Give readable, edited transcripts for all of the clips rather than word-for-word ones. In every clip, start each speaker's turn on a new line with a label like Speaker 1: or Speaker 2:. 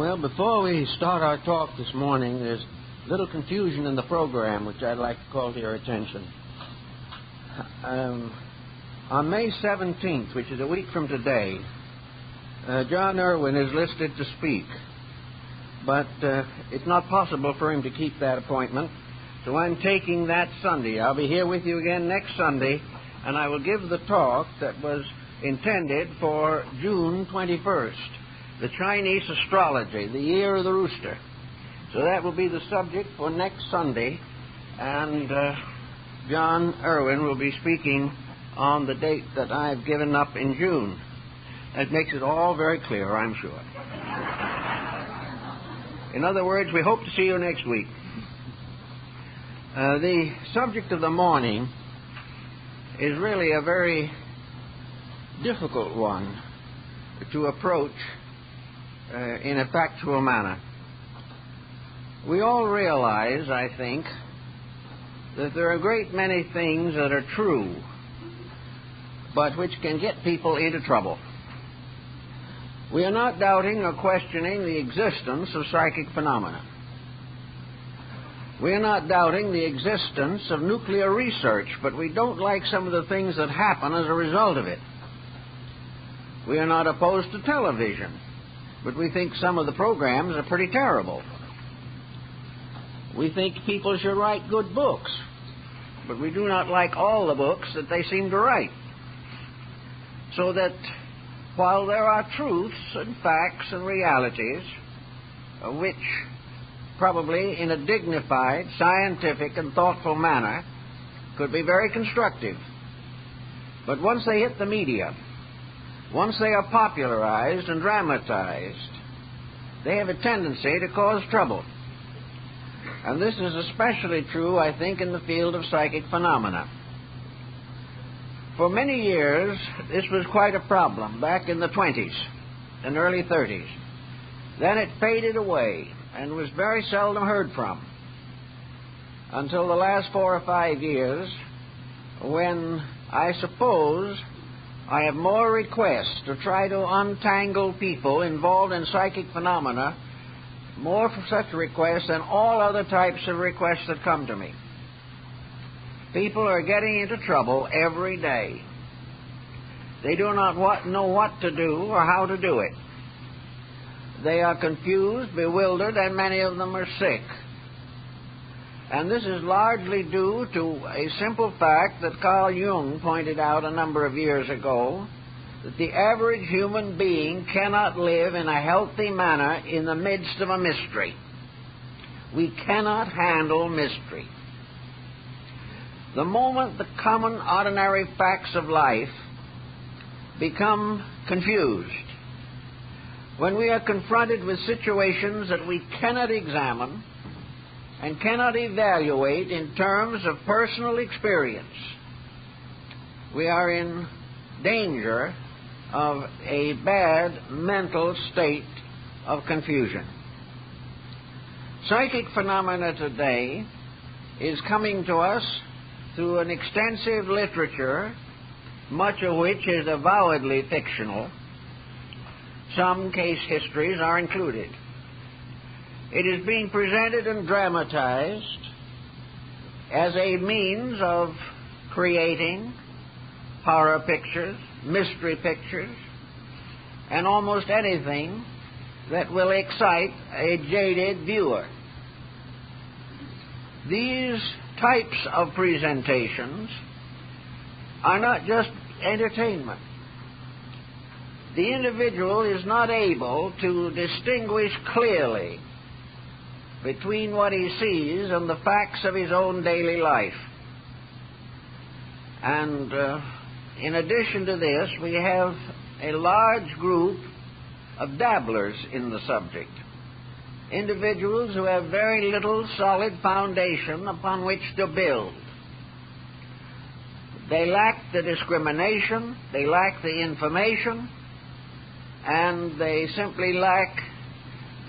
Speaker 1: Well, before we start our talk this morning, there's a little confusion in the program which I'd like to call to your attention. On May 17th, which is a week from today, John Irwin is listed to speak, but it's not possible for him to keep that appointment, so I'm taking that Sunday. I'll be here with you again next Sunday, and I will give the talk that was intended for June 21st, the Chinese astrology, the year of the rooster. So that will be the subject for next Sunday, and John Irwin will be speaking on the date that I've given up in June. That makes it all very clear, I'm sure. In other words, we hope to see you next week. The subject of the morning is really a very difficult one to approach in a factual manner. We all realize, I think, that there are a great many things that are true, but which can get people into trouble. We are not doubting or questioning the existence of psychic phenomena. We are not doubting the existence of nuclear research, but we don't like some of the things that happen as a result of it. We are not opposed to television, but we think some of the programs are pretty terrible. We think people should write good books, but we do not like all the books that they seem to write. So that while there are truths and facts and realities, which probably in a dignified, scientific, and thoughtful manner could be very constructive, but once they hit the media, once they are popularized and dramatized, they have a tendency to cause trouble. And this is especially true, I think, in the field of psychic phenomena. For many years, this was quite a problem back in the 20s and early 30s. Then it faded away and was very seldom heard from until the last 4 or 5 years, when I suppose I have more requests to try to untangle people involved in psychic phenomena, more for such requests than all other types of requests that come to me. People are getting into trouble every day. They do not know what to do or how to do it. They are confused, bewildered, and many of them are sick. And this is largely due to a simple fact that Carl Jung pointed out a number of years ago, that the average human being cannot live in a healthy manner in the midst of a mystery. We cannot handle mystery. The moment the common, ordinary facts of life become confused, when we are confronted with situations that we cannot examine and cannot evaluate in terms of personal experience, we are in danger of a bad mental state of confusion. Psychic phenomena today is coming to us through an extensive literature, much of which is avowedly fictional. Some case histories are included. It is being presented and dramatized as a means of creating horror pictures, mystery pictures, and almost anything that will excite a jaded viewer. These types of presentations are not just entertainment. The individual is not able to distinguish clearly between what he sees and the facts of his own daily life. And in addition to this, we have a large group of dabblers in the subject, individuals who have very little solid foundation upon which to build. They lack the discrimination, they lack the information, and they simply lack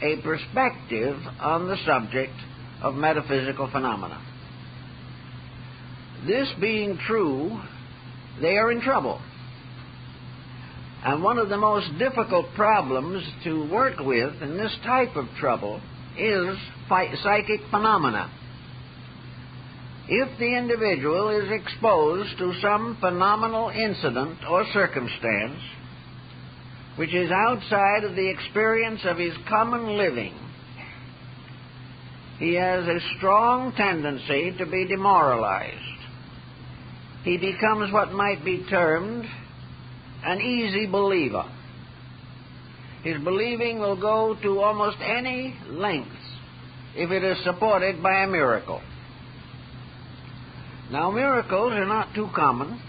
Speaker 1: a perspective on the subject of metaphysical phenomena. This being true, they are in trouble. And one of the most difficult problems to work with in this type of trouble is psychic phenomena. If the individual is exposed to some phenomenal incident or circumstance which is outside of the experience of his common living, he has a strong tendency to be demoralized. He becomes what might be termed an easy believer. His believing will go to almost any length if it is supported by a miracle. Now, miracles are not too common,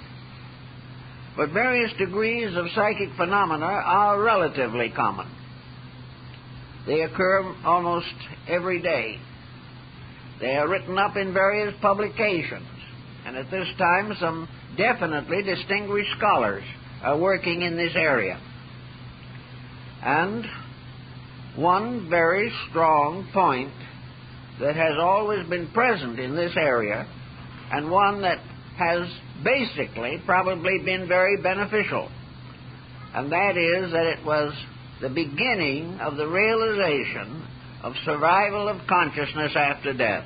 Speaker 1: but various degrees of psychic phenomena are relatively common. They occur almost every day. They are written up in various publications, and at this time some definitely distinguished scholars are working in this area. And one very strong point that has always been present in this area, and one that has basically probably been very beneficial, and that is that it was the beginning of the realization of survival of consciousness after death.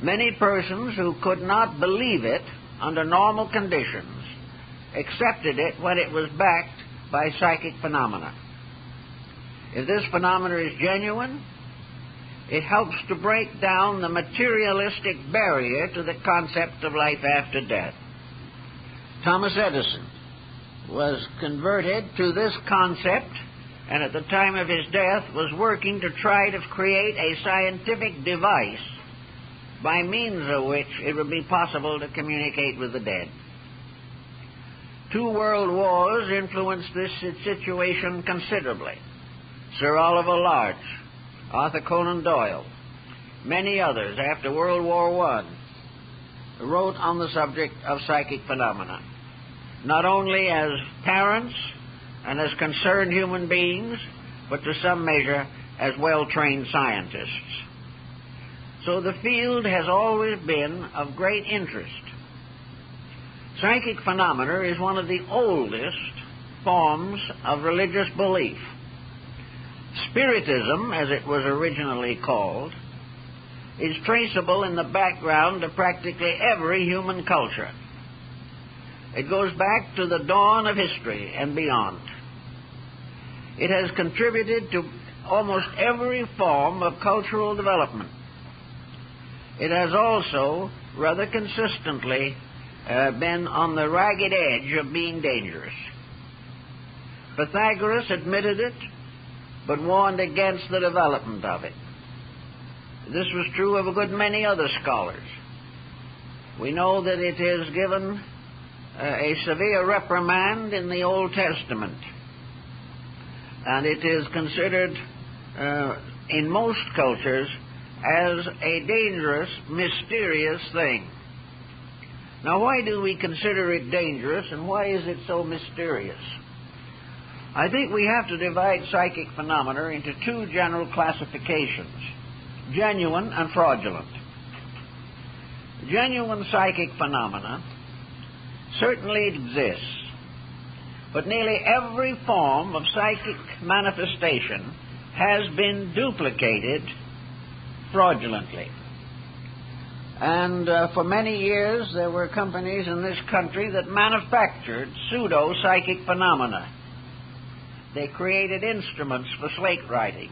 Speaker 1: Many persons who could not believe it under normal conditions accepted it when it was backed by psychic phenomena. If this phenomena is genuine, it helps to break down the materialistic barrier to the concept of life after death. Thomas Edison was converted to this concept, and at the time of his death was working to try to create a scientific device by means of which it would be possible to communicate with the dead. 2 world wars influenced this situation considerably. Sir Oliver Lodge, Arthur Conan Doyle, many others after World War I wrote on the subject of psychic phenomena, not only as parents and as concerned human beings, but to some measure as well-trained scientists. So the field has always been of great interest. Psychic phenomena is one of the oldest forms of religious belief. Spiritism, as it was originally called, is traceable in the background of practically every human culture. It goes back to the dawn of history and beyond. It has contributed to almost every form of cultural development. It has also rather consistently been on the ragged edge of being dangerous. Pythagoras admitted it, but warned against the development of it. This was true of a good many other scholars. We know that it is given a severe reprimand in the Old Testament, and it is considered in most cultures as a dangerous, mysterious thing. Now, why do we consider it dangerous, and why is it so mysterious? I think we have to divide psychic phenomena into 2 general classifications, genuine and fraudulent. Genuine psychic phenomena certainly exists, but nearly every form of psychic manifestation has been duplicated fraudulently. And for many years there were companies in this country that manufactured pseudo-psychic phenomena. They created instruments for slate writing.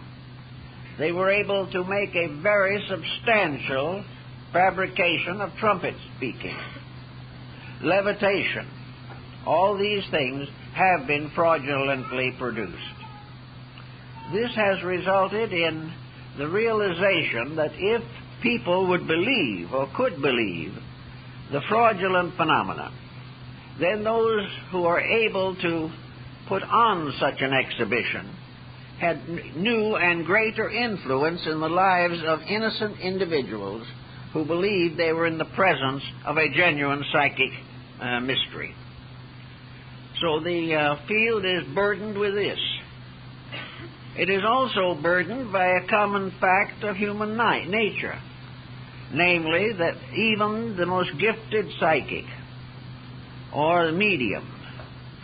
Speaker 1: They were able to make a very substantial fabrication of trumpet speaking, levitation. All these things have been fraudulently produced. This has resulted in the realization that if people would believe or could believe the fraudulent phenomena, then those who are able to put on such an exhibition had new and greater influence in the lives of innocent individuals who believed they were in the presence of a genuine psychic mystery. So the field is burdened with this. It is also burdened by a common fact of human nature, namely that even the most gifted psychic or medium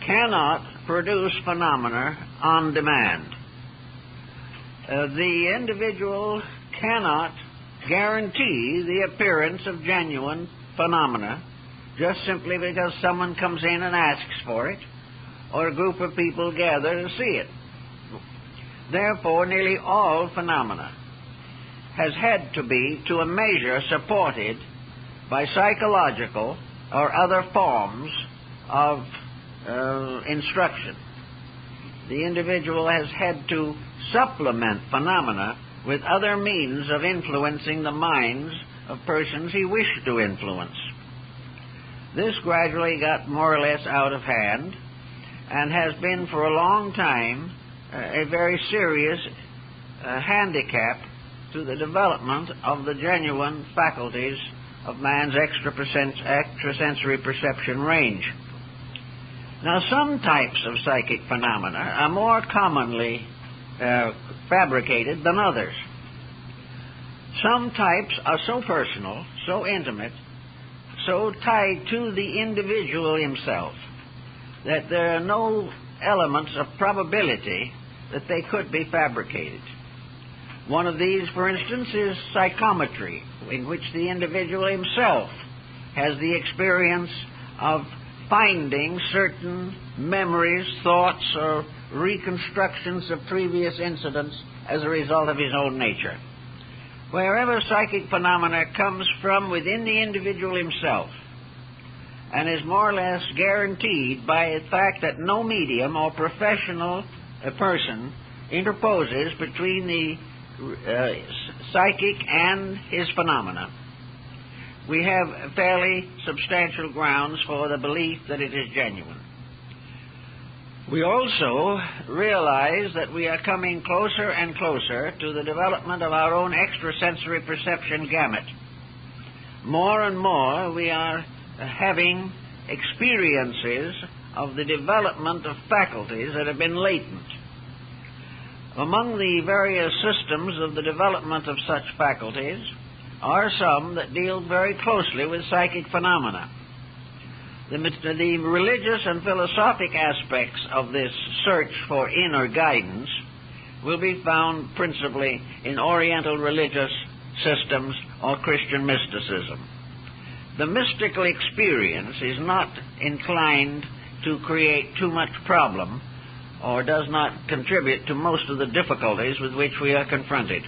Speaker 1: cannot produce phenomena on demand. The individual cannot guarantee the appearance of genuine phenomena just simply because someone comes in and asks for it, or a group of people gather to see it. Therefore, nearly all phenomena has had to be, to a measure, supported by psychological or other forms of instruction. The individual has had to supplement phenomena with other means of influencing the minds of persons he wished to influence. This gradually got more or less out of hand and has been for a long time a very serious handicap to the development of the genuine faculties of man's extrasensory perception range. Now, some types of psychic phenomena are more commonly fabricated than others. Some types are so personal, so intimate, so tied to the individual himself, that there are no elements of probability that they could be fabricated. One of these, for instance, is psychometry, in which the individual himself has the experience of finding certain memories, thoughts, or reconstructions of previous incidents as a result of his own nature. Wherever psychic phenomena comes from within the individual himself and is more or less guaranteed by the fact that no medium or professional person interposes between the psychic and his phenomena, we have fairly substantial grounds for the belief that it is genuine. We also realize that we are coming closer and closer to the development of our own extrasensory perception gamut. More and more we are having experiences of the development of faculties that have been latent. Among the various systems of the development of such faculties are some that deal very closely with psychic phenomena. The religious and philosophic aspects of this search for inner guidance will be found principally in Oriental religious systems or Christian mysticism. The mystical experience is not inclined to create too much problem or does not contribute to most of the difficulties with which we are confronted.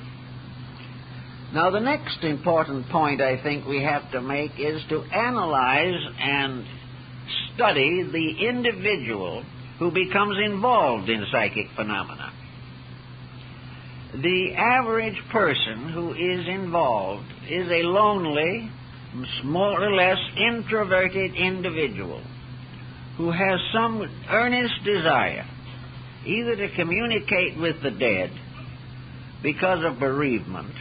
Speaker 1: Now, the next important point I think we have to make is to analyze and study the individual who becomes involved in psychic phenomena. The average person who is involved is a lonely, more or less introverted individual who has some earnest desire either to communicate with the dead because of bereavement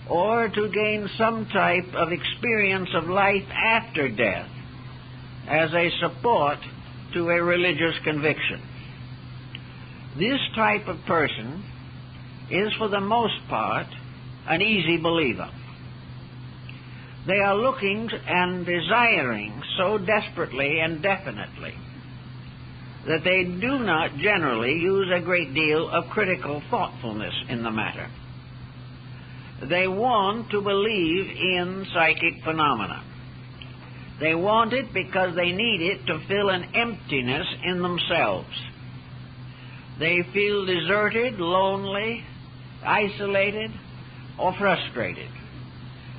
Speaker 1: or to gain some type of experience of life after death as a support to a religious conviction. This type of person is, for the most part, an easy believer. They are looking and desiring so desperately and definitely that they do not generally use a great deal of critical thoughtfulness in the matter. They want to believe in psychic phenomena. They want it because they need it to fill an emptiness in themselves. They feel deserted, lonely, isolated, or frustrated,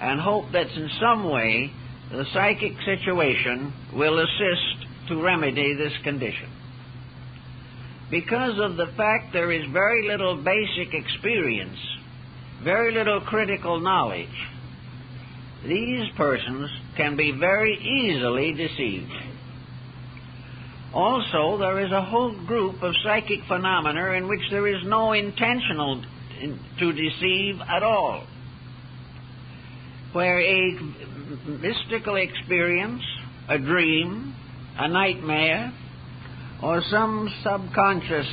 Speaker 1: and hope that in some way the psychic situation will assist to remedy this condition. Because of the fact there is very little basic experience, very little critical knowledge, these persons can be very easily deceived. Also, there is a whole group of psychic phenomena in which there is no intentional to deceive at all, where a mystical experience, a dream, a nightmare, or some subconscious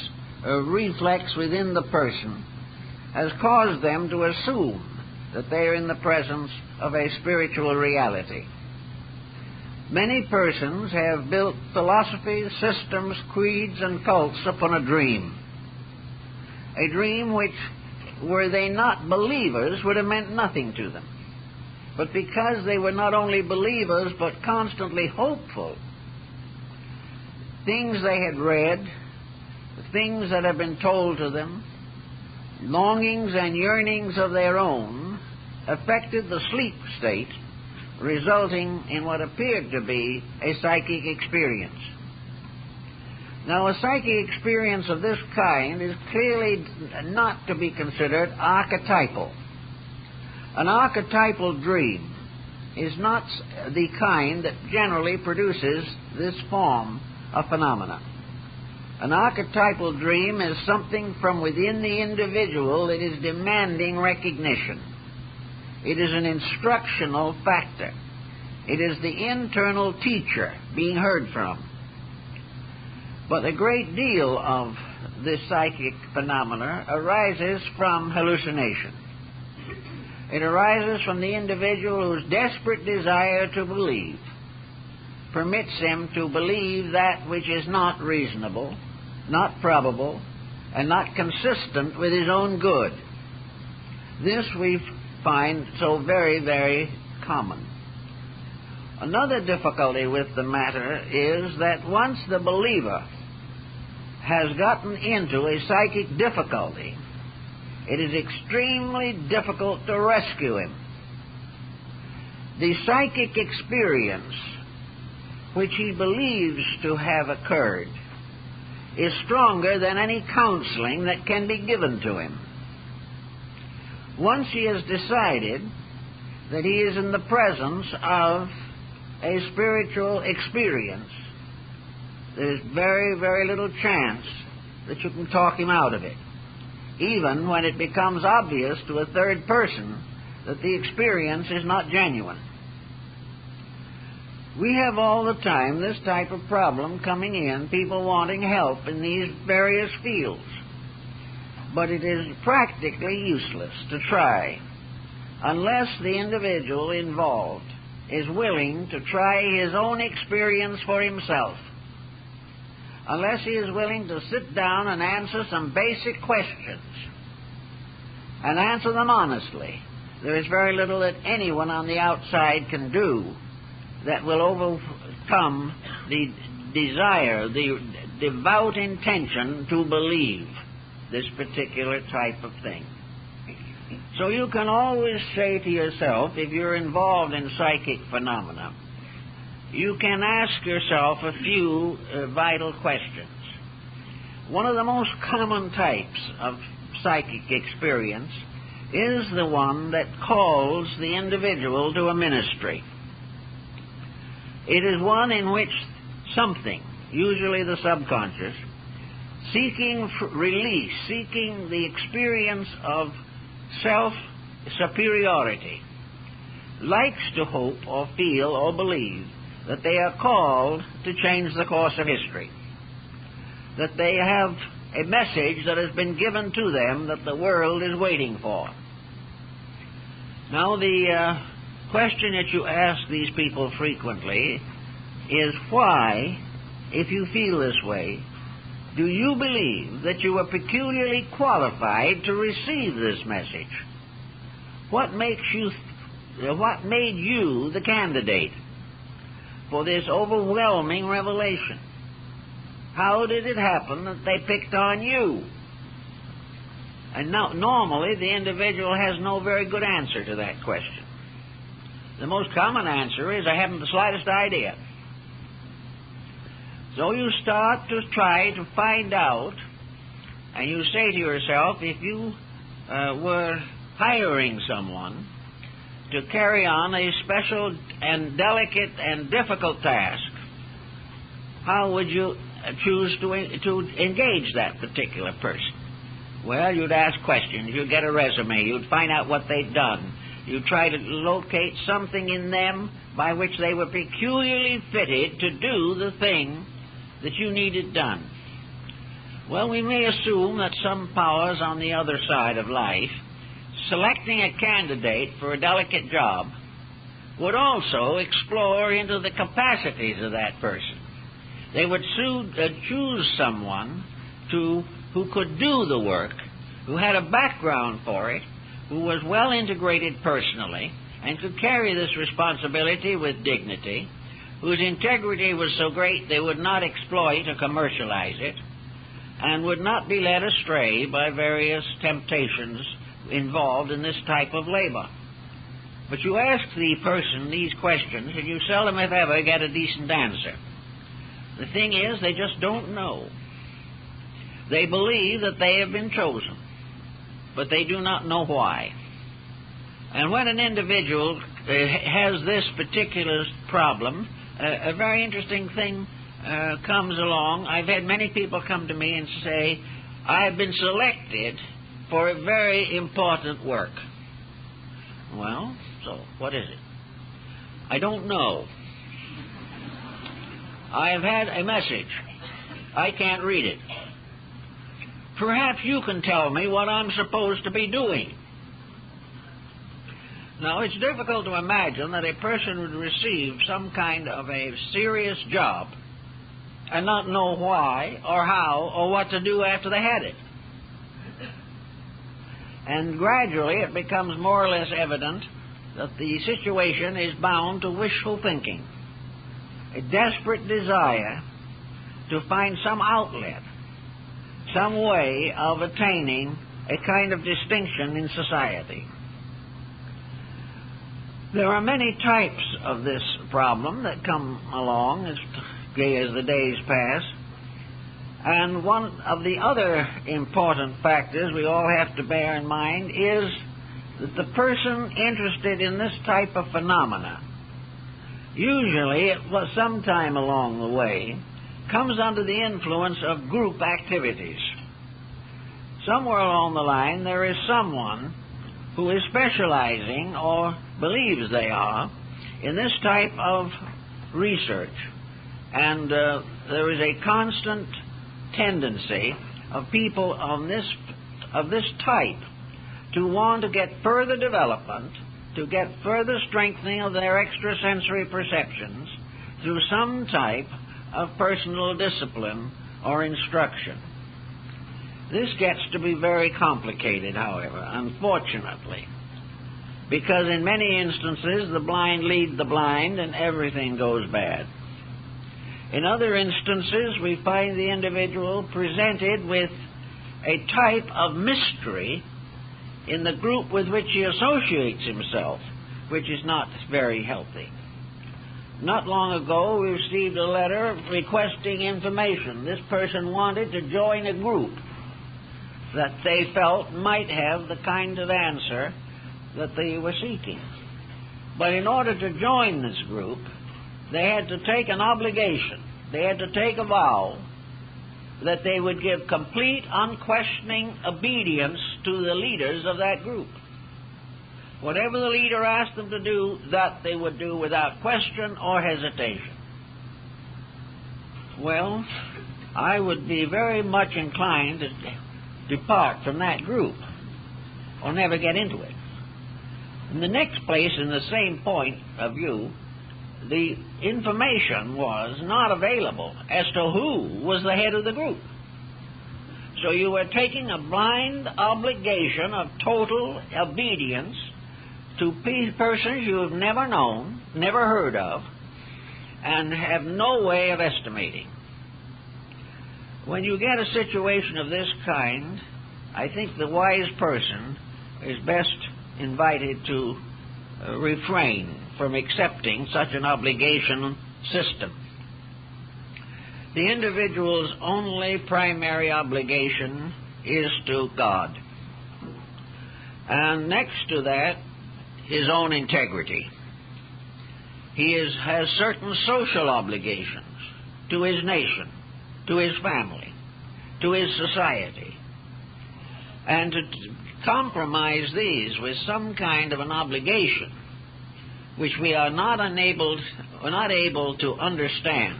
Speaker 1: reflex within the person has caused them to assume that they are in the presence of a spiritual reality. Many persons have built philosophies, systems, creeds, and cults upon a dream. A dream which, were they not believers, would have meant nothing to them. But because they were not only believers, but constantly hopeful, things they had read, things that had been told to them, longings and yearnings of their own, affected the sleep state, resulting in what appeared to be a psychic experience. Now, a psychic experience of this kind is clearly not to be considered archetypal. An archetypal dream is not the kind that generally produces this form of phenomena. An archetypal dream is something from within the individual that is demanding recognition. It is an instructional factor. It is the internal teacher being heard from. But a great deal of this psychic phenomena arises from hallucination. It arises from the individual whose desperate desire to believe permits him to believe that which is not reasonable, not probable, and not consistent with his own good. This we find so very, very common. Another difficulty with the matter is that once the believer has gotten into a psychic difficulty, it is extremely difficult to rescue him. The psychic experience which he believes to have occurred is stronger than any counseling that can be given to him. Once he has decided that he is in the presence of a spiritual experience, there's very, very little chance that you can talk him out of it, even when it becomes obvious to a third person that the experience is not genuine. We have all the time this type of problem coming in, people wanting help in these various fields. But it is practically useless to try unless the individual involved is willing to try his own experience for himself. Unless he is willing to sit down and answer some basic questions and answer them honestly, there is very little that anyone on the outside can do that will overcome the desire, the devout intention to believe this particular type of thing. So you can always say to yourself, if you're involved in psychic phenomena, you can ask yourself a few vital questions. One of the most common types of psychic experience is the one that calls the individual to a ministry. It is one in which something, usually the subconscious, seeking release, seeking the experience of self-superiority, likes to hope or feel or believe that they are called to change the course of history, that they have a message that has been given to them that the world is waiting for. Now, the question that you ask these people frequently is why, if you feel this way, do you believe that you are peculiarly qualified to receive this message? What made you the candidate for this overwhelming revelation? How did it happen that they picked on you? And now, normally, the individual has no very good answer to that question. The most common answer is, I haven't the slightest idea. So you start to try to find out, and you say to yourself, if you were hiring someone to carry on a special and delicate and difficult task, how would you choose to engage that particular person? Well, you'd ask questions, you'd get a resume, you'd find out what they'd done. You'd try to locate something in them by which they were peculiarly fitted to do the thing that you needed done. Well, we may assume that some powers on the other side of life, selecting a candidate for a delicate job, would also explore into the capacities of that person. They would choose someone who could do the work, who had a background for it, who was well integrated personally, and could carry this responsibility with dignity, whose integrity was so great they would not exploit or commercialize it, and would not be led astray by various temptations involved in this type of labor. But you ask the person these questions, and you seldom, if ever, get a decent answer. The thing is, they just don't know. They believe that they have been chosen, but they do not know why. And when an individual has this particular problem, a very interesting thing comes along. I've had many people come to me and say, I have been selected for a very important work. Well, so what is it? I don't know. I have had a message. I can't read it. Perhaps you can tell me what I'm supposed to be doing. Now, it's difficult to imagine that a person would receive some kind of a serious job and not know why or how or what to do after they had it. And gradually it becomes more or less evident that the situation is bound to wishful thinking, a desperate desire to find some outlet, some way of attaining a kind of distinction in society. There are many types of this problem that come along as the days pass, and one of the other important factors we all have to bear in mind is that the person interested in this type of phenomena, usually at some time along the way, comes under the influence of group activities. Somewhere along the line there is someone who is specializing, or believes they are, in this type of research. And there is a constant tendency of people of this type to want to get further development, to get further strengthening of their extrasensory perceptions through some type of personal discipline or instruction. This gets to be very complicated, however, unfortunately, because in many instances the blind lead the blind and everything goes bad. In other instances, we find the individual presented with a type of mystery in the group with which he associates himself, which is not very healthy. Not long ago, we received a letter requesting information. This person wanted to join a group that they felt might have the kind of answer that they were seeking. But in order to join this group, they had to take an obligation. They had to take a vow that they would give complete, unquestioning obedience to the leaders of that group. Whatever the leader asked them to do, that they would do without question or hesitation. Well, I would be very much inclined to depart from that group or never get into it. In the next place, in the same point of view, the information was not available as to who was the head of the group. So you were taking a blind obligation of total obedience to persons you have never known, never heard of, and have no way of estimating. When you get a situation of this kind, I think the wise person is best invited to refrain from accepting such an obligation system. The individual's only primary obligation is to God. And next to that, his own integrity. He has certain social obligations to his nation, to his family, to his society. And to compromise these with some kind of an obligation which we are not able to understand,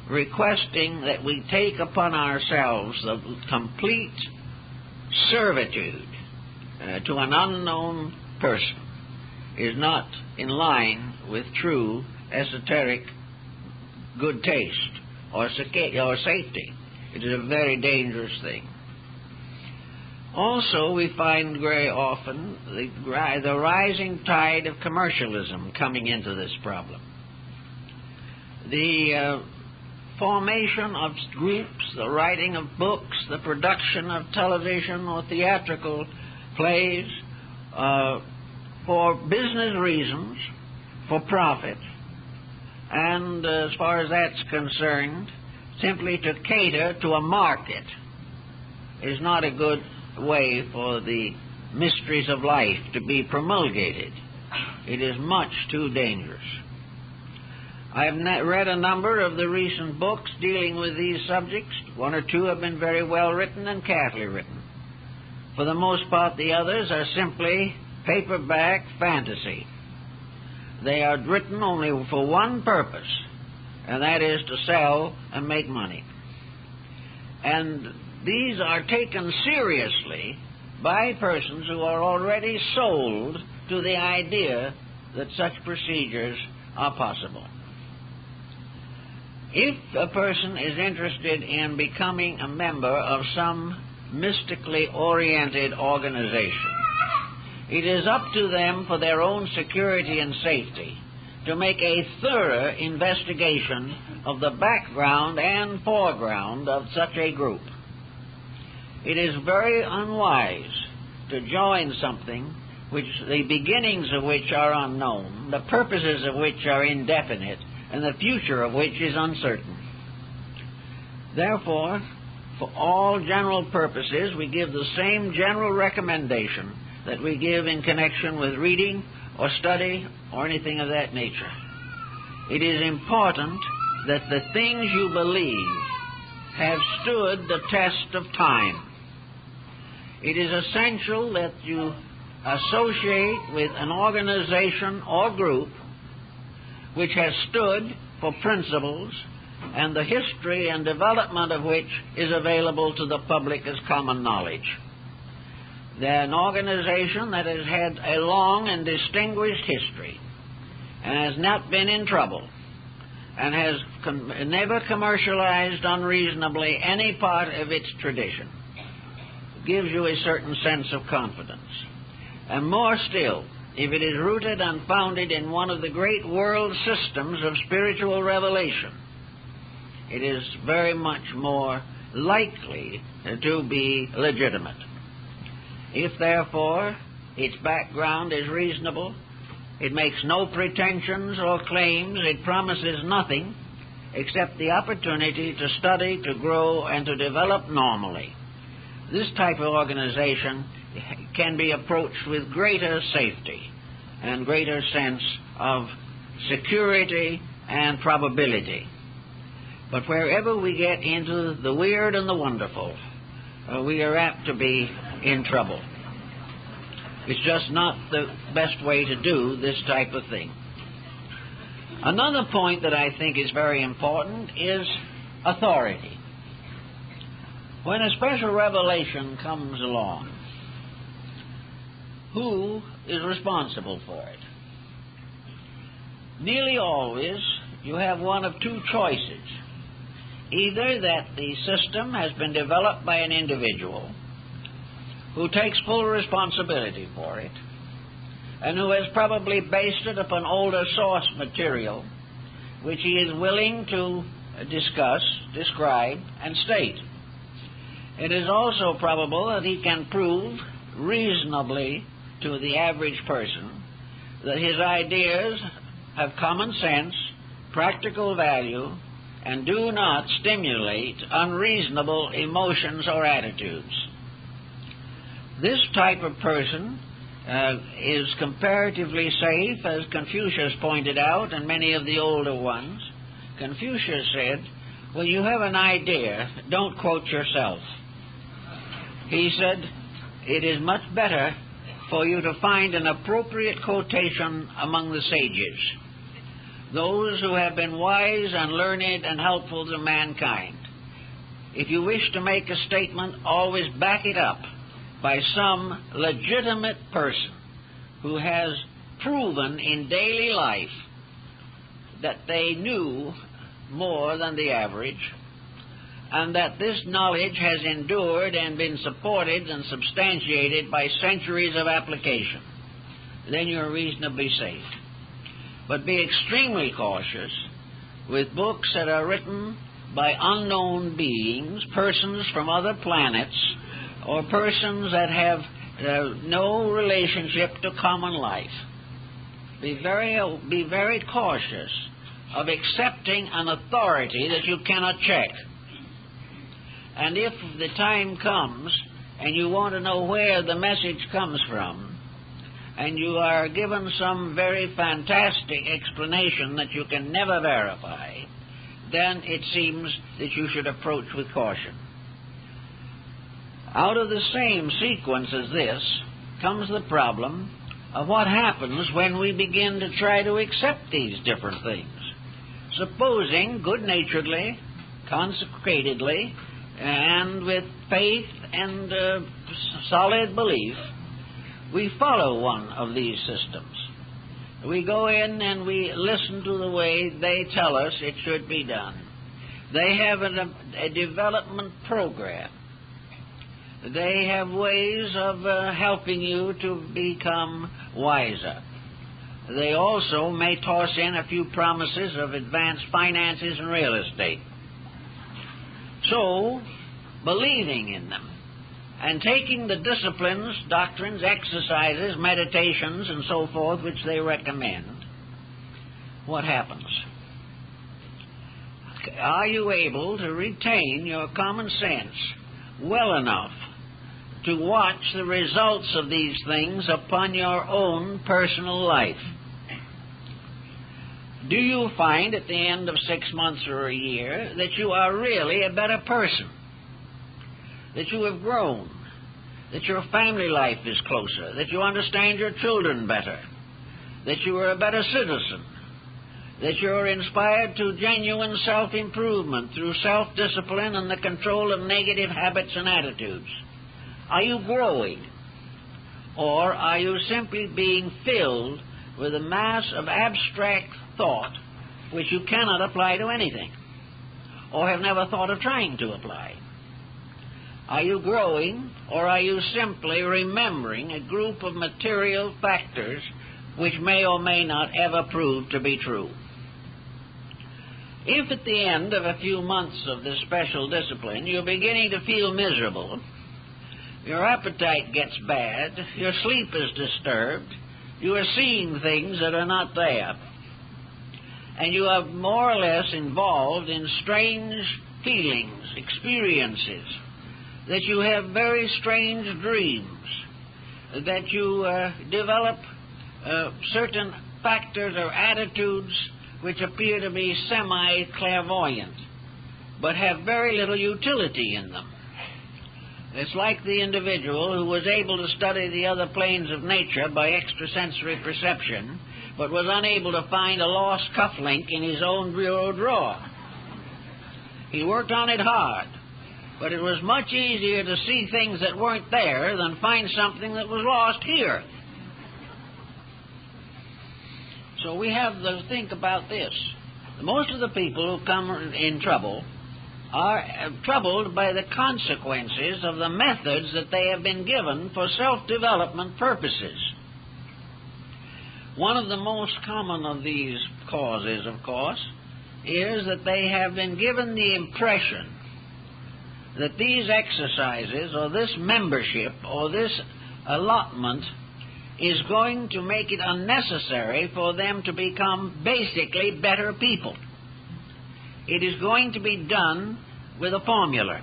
Speaker 1: requesting that we take upon ourselves the complete servitude to an unknown person, is not in line with true esoteric good taste or safety. It is a very dangerous thing. Also, we find very often the rising tide of commercialism coming into this problem. The formation of groups, the writing of books, the production of television or theatrical plays for business reasons, for profit, and as far as that's concerned, simply to cater to a market is not a good way for the mysteries of life to be promulgated. It is much too dangerous. I have read a number of the recent books dealing with these subjects. One or two have been very well written and carefully written. For the most part, the others are simply paperback fantasy. They are written only for one purpose, and that is to sell and make money. And these are taken seriously by persons who are already sold to the idea that such procedures are possible. If a person is interested in becoming a member of some mystically oriented organization, it is up to them, for their own security and safety, to make a thorough investigation of the background and foreground of such a group. It is very unwise to join something which the beginnings of which are unknown, the purposes of which are indefinite, and the future of which is uncertain. Therefore, for all general purposes, we give the same general recommendation that we give in connection with reading or study or anything of that nature. It is important that the things you believe have stood the test of time. It is essential that you associate with an organization or group which has stood for principles and the history and development of which is available to the public as common knowledge. They're an organization that has had a long and distinguished history and has not been in trouble and has never commercialized unreasonably any part of its tradition. It gives you a certain sense of confidence. And more still, if it is rooted and founded in one of the great world systems of spiritual revelation, it is very much more likely to be legitimate. If, therefore, its background is reasonable, it makes no pretensions or claims, it promises nothing except the opportunity to study, to grow, and to develop normally, this type of organization can be approached with greater safety and greater sense of security and probability. But wherever we get into the weird and the wonderful, we are apt to be in trouble. It's just not the best way to do this type of thing. Another point that I think is very important is authority. When a special revelation comes along, who is responsible for it? Nearly always, you have one of two choices. Either that the system has been developed by an individual who takes full responsibility for it, and who has probably based it upon older source material, which he is willing to discuss, describe, and state. It is also probable that he can prove reasonably to the average person that his ideas have common sense, practical value, and do not stimulate unreasonable emotions or attitudes. This type of person is comparatively safe, as Confucius pointed out, and many of the older ones. Confucius said, "When you have an idea, don't quote yourself." He said, "It is much better for you to find an appropriate quotation among the sages, those who have been wise and learned and helpful to mankind. If you wish to make a statement, always back it up by some legitimate person who has proven in daily life that they knew more than the average, and that this knowledge has endured and been supported and substantiated by centuries of application, then you're reasonably safe. But be extremely cautious with books that are written by unknown beings, persons from other planets, or persons that have no relationship to common life. Be very cautious of accepting an authority that you cannot check. And if the time comes and you want to know where the message comes from, and you are given some very fantastic explanation that you can never verify, then it seems that you should approach with caution. Out of the same sequence as this comes the problem of what happens when we begin to try to accept these different things. Supposing, good-naturedly, consecratedly, and with faith and solid belief, we follow one of these systems. We go in and we listen to the way they tell us it should be done. They have a development program. They have ways of helping you to become wiser. They also may toss in a few promises of advanced finances and real estate. So, believing in them and taking the disciplines, doctrines, exercises, meditations, and so forth which they recommend, what happens? Are you able to retain your common sense well enough to watch the results of these things upon your own personal life? Do you find at the end of 6 months or a year that you are really a better person? That you have grown? That your family life is closer? That you understand your children better? That you are a better citizen? That you are inspired to genuine self-improvement through self-discipline and the control of negative habits and attitudes? Are you growing? Or are you simply being filled with a mass of abstract thought which you cannot apply to anything, or have never thought of trying to apply? Are you growing, or are you simply remembering a group of material factors which may or may not ever prove to be true? If at the end of a few months of this special discipline you're beginning to feel miserable, your appetite gets bad, your sleep is disturbed, you are seeing things that are not there, and you are more or less involved in strange feelings, experiences, that you have very strange dreams, that you develop certain factors or attitudes which appear to be semi-clairvoyant, but have very little utility in them. It's like the individual who was able to study the other planes of nature by extrasensory perception, but was unable to find a lost cufflink in his own bureau drawer. He worked on it hard, but it was much easier to see things that weren't there than find something that was lost here. So we have to think about this. Most of the people who come in trouble are troubled by the consequences of the methods that they have been given for self-development purposes. One of the most common of these causes, of course, is that they have been given the impression that these exercises or this membership or this allotment is going to make it unnecessary for them to become basically better people. It is going to be done with a formula.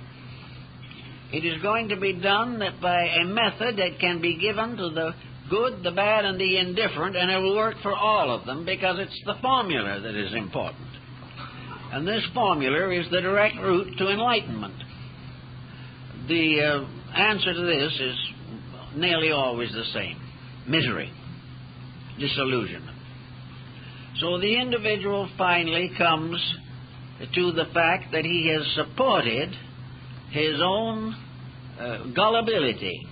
Speaker 1: It is going to be done by a method that can be given to the good, the bad, and the indifferent, and it will work for all of them because it's the formula that is important. And this formula is the direct route to enlightenment. The answer to this is nearly always the same: misery, disillusionment. So the individual finally comes to the fact that he has supported his own gullibility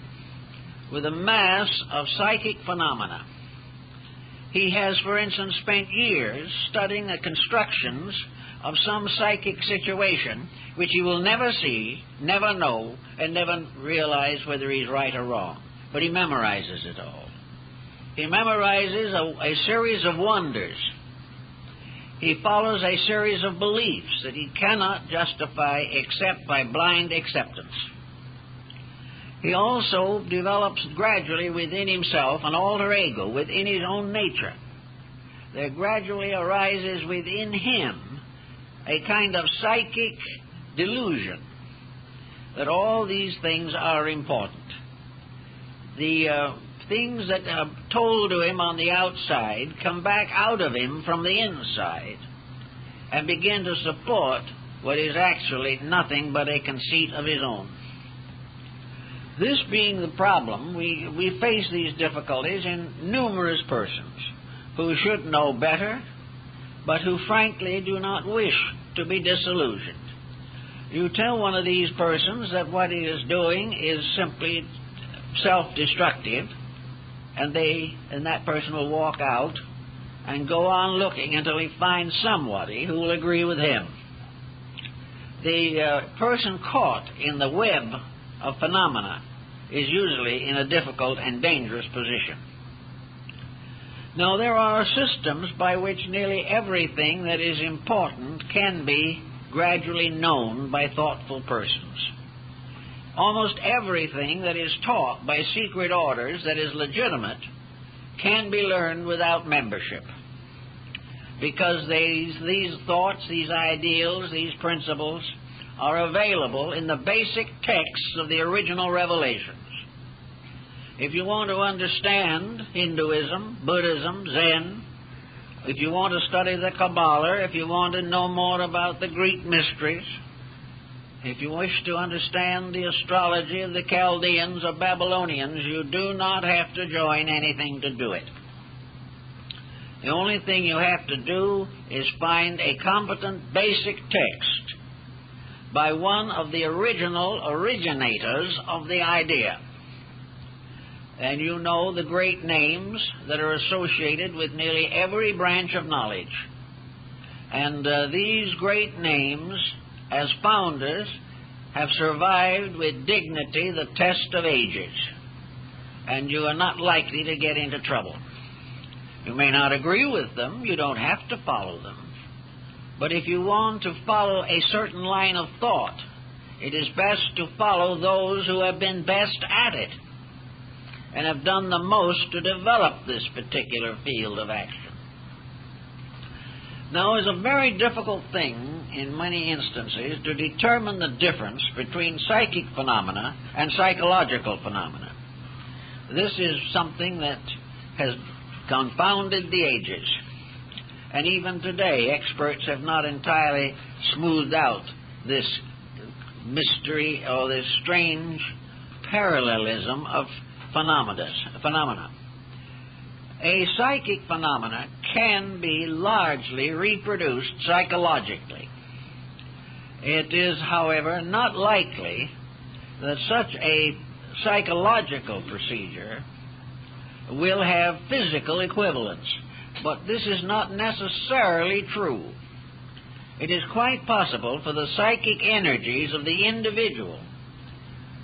Speaker 1: with a mass of psychic phenomena. he has, for instance, spent years studying the constructions of some psychic situation which he will never see, never know, and never realize whether he's right or wrong. But he memorizes it all. He memorizes a series of wonders. He follows a series of beliefs that he cannot justify except by blind acceptance. He also develops gradually within himself an alter ego within his own nature. There gradually arises within him a kind of psychic delusion that all these things are important. The things that are told to him on the outside come back out of him from the inside and begin to support what is actually nothing but a conceit of his own. This being the problem, we face these difficulties in numerous persons who should know better, but who frankly do not wish to be disillusioned. You tell one of these persons that what he is doing is simply self-destructive, and that person will walk out and go on looking until he finds somebody who will agree with him. The person caught in the web of phenomena is usually in a difficult and dangerous position. Now, there are systems by which nearly everything that is important can be gradually known by thoughtful persons. Almost everything that is taught by secret orders that is legitimate can be learned without membership, because these thoughts, these ideals, these principles are available in the basic texts of the original revelations. If you want to understand Hinduism, Buddhism, Zen, if you want to study the Kabbalah, if you want to know more about the Greek mysteries, if you wish to understand the astrology of the Chaldeans or Babylonians, you do not have to join anything to do it. The only thing you have to do is find a competent basic text by one of the originators of the idea. And you know the great names that are associated with nearly every branch of knowledge. And these great names, as founders, have survived with dignity the test of ages. And you are not likely to get into trouble. You may not agree with them. You don't have to follow them. But if you want to follow a certain line of thought, it is best to follow those who have been best at it and have done the most to develop this particular field of action. Now, it's a very difficult thing in many instances to determine the difference between psychic phenomena and psychological phenomena. This is something that has confounded the ages. And even today, experts have not entirely smoothed out this mystery or this strange parallelism of phenomena. A psychic phenomena can be largely reproduced psychologically. It is, however, not likely that such a psychological procedure will have physical equivalence. But this is not necessarily true. It is quite possible for the psychic energies of the individual,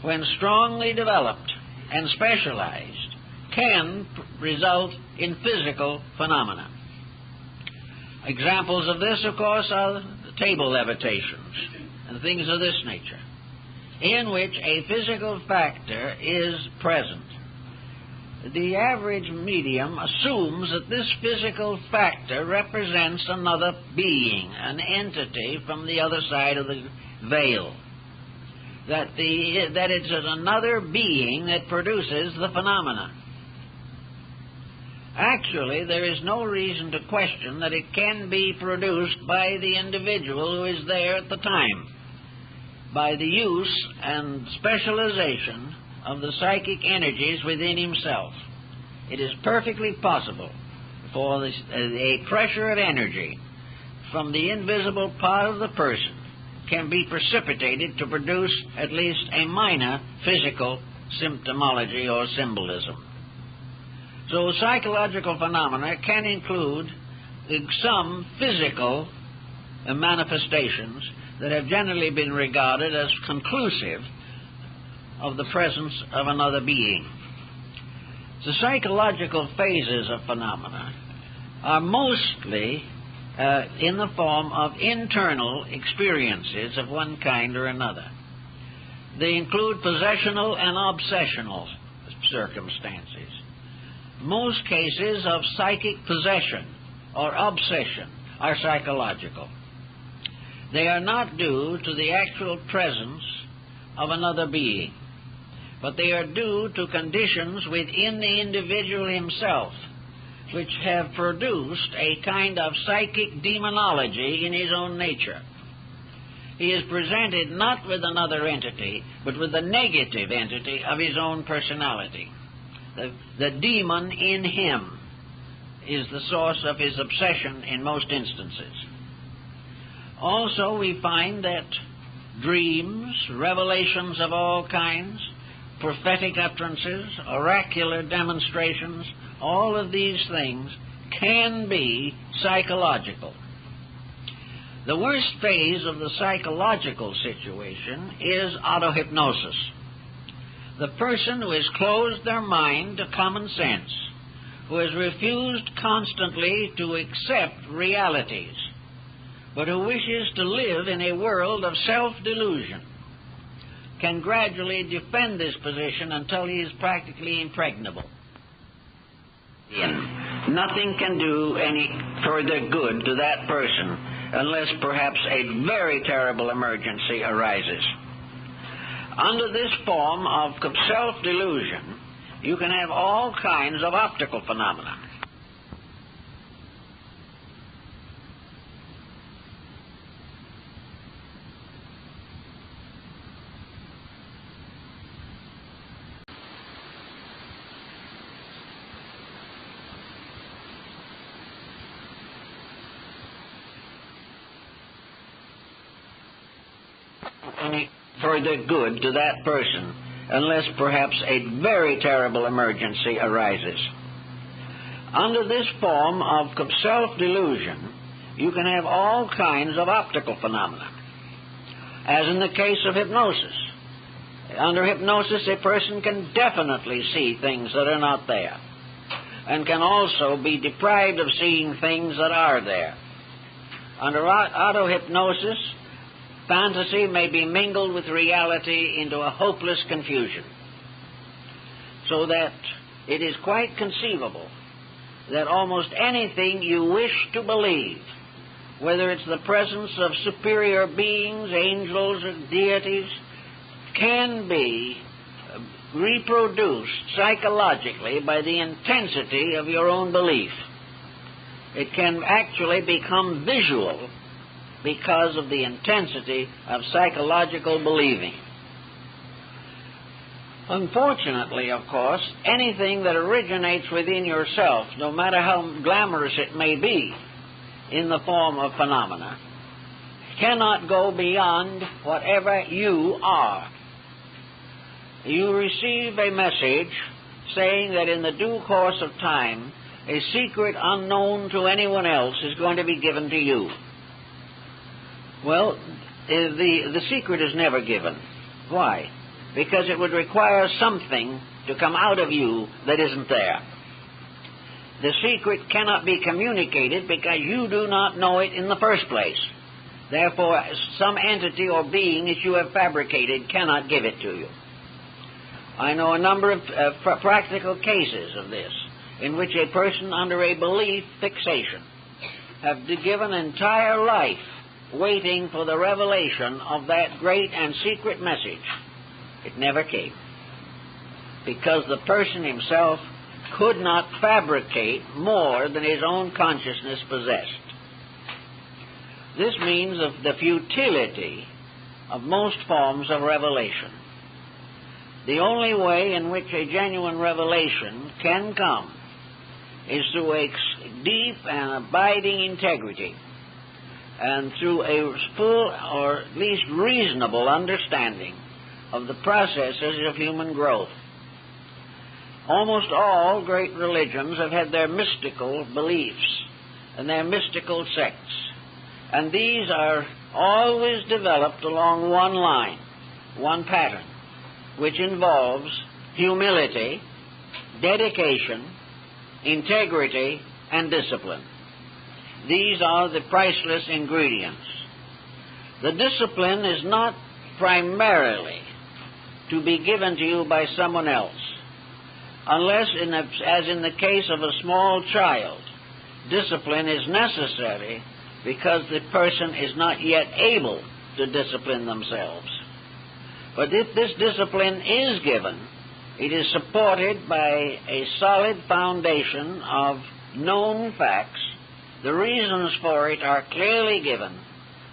Speaker 1: when strongly developed and specialized, can result in physical phenomena. Examples of this, of course, are table levitations and things of this nature, in which a physical factor is present. The average medium assumes that this physical factor represents another being, an entity from the other side of the veil. That it's another being that produces the phenomena. Actually, there is no reason to question that it can be produced by the individual who is there at the time, by the use and specialization of the psychic energies within himself. It is perfectly possible for a pressure of energy from the invisible part of the person can be precipitated to produce at least a minor physical symptomology or symbolism. So psychological phenomena can include some physical manifestations that have generally been regarded as conclusive of the presence of another being. The psychological phases of phenomena are mostly in the form of internal experiences of one kind or another. They include possessional and obsessional circumstances. Most cases of psychic possession or obsession are psychological. They are not due to the actual presence of another being, but they are due to conditions within the individual himself which have produced a kind of psychic demonology in his own nature. He is presented not with another entity, but with the negative entity of his own personality. The demon in him is the source of his obsession in most instances. Also, we find that dreams, revelations of all kinds, prophetic utterances, oracular demonstrations, all of these things can be psychological. The worst phase of the psychological situation is autohypnosis. The person who has closed their mind to common sense, who has refused constantly to accept realities, but who wishes to live in a world of self-delusion, can gradually defend this position until he is practically impregnable. Nothing can do any further good to that person unless perhaps a very terrible emergency arises. Under this form of self-delusion, you can have all kinds of optical phenomena. Any further good to that person unless perhaps a very terrible emergency arises. Under this form of self-delusion, you can have all kinds of optical phenomena, as in the case of hypnosis. Under hypnosis, a person can definitely see things that are not there, and can also be deprived of seeing things that are there. Under auto-hypnosis, fantasy may be mingled with reality into a hopeless confusion, so that it is quite conceivable that almost anything you wish to believe, whether it's the presence of superior beings, angels, or deities, can be reproduced psychologically by the intensity of your own belief. It can actually become visual because of the intensity of psychological believing. Unfortunately, of course, anything that originates within yourself, no matter how glamorous it may be in the form of phenomena, cannot go beyond whatever you are. You receive a message saying that in the due course of time, a secret unknown to anyone else is going to be given to you. Well, the secret is never given. Why? Because it would require something to come out of you that isn't there. The secret cannot be communicated because you do not know it in the first place. Therefore, some entity or being that you have fabricated cannot give it to you. I know a number of practical cases of this, in which a person under a belief fixation have given entire life waiting for the revelation of that great and secret message. It never came, because the person himself could not fabricate more than his own consciousness possessed. This means of the futility of most forms of revelation. The only way in which a genuine revelation can come is through a deep and abiding integrity, and through a full or at least reasonable understanding of the processes of human growth. Almost all great religions have had their mystical beliefs and their mystical sects, and these are always developed along one line, one pattern, which involves humility, dedication, integrity, and discipline. These are the priceless ingredients. The discipline is not primarily to be given to you by someone else, unless, as in the case of a small child, discipline is necessary because the person is not yet able to discipline themselves. But if this discipline is given, it is supported by a solid foundation of known facts. The reasons for it are clearly given.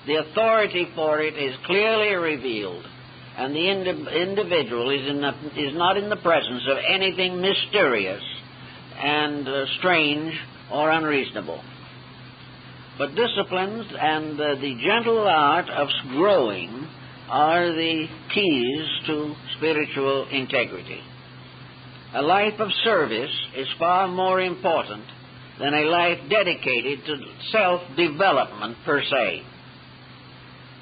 Speaker 1: The authority for it is clearly revealed. And the individual is not in the presence of anything mysterious and strange or unreasonable. But disciplines and the gentle art of growing are the keys to spiritual integrity. A life of service is far more important than a life dedicated to self-development per se.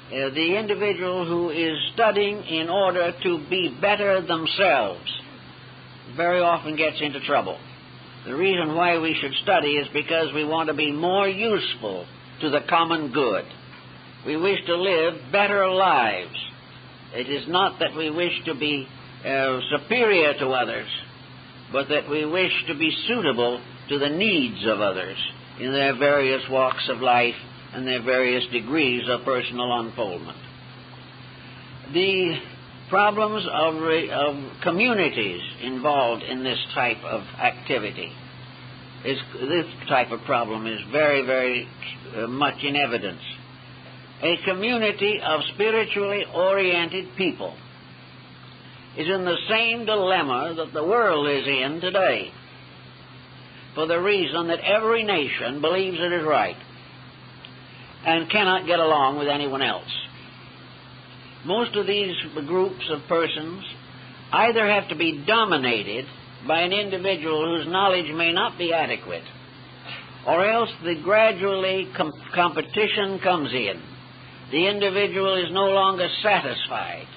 Speaker 1: The individual who is studying in order to be better themselves very often gets into trouble. The reason why we should study is because we want to be more useful to the common good. We wish to live better lives. It is not that we wish to be superior to others, but that we wish to be suitable to the needs of others in their various walks of life and their various degrees of personal unfoldment. The problems of communities involved in this type of activity, this type of problem is very, very much in evidence. A community of spiritually oriented people is in the same dilemma that the world is in today, for the reason that every nation believes it is right and cannot get along with anyone else. Most of these groups of persons either have to be dominated by an individual whose knowledge may not be adequate, or else the gradually competition comes in. The individual is no longer satisfied.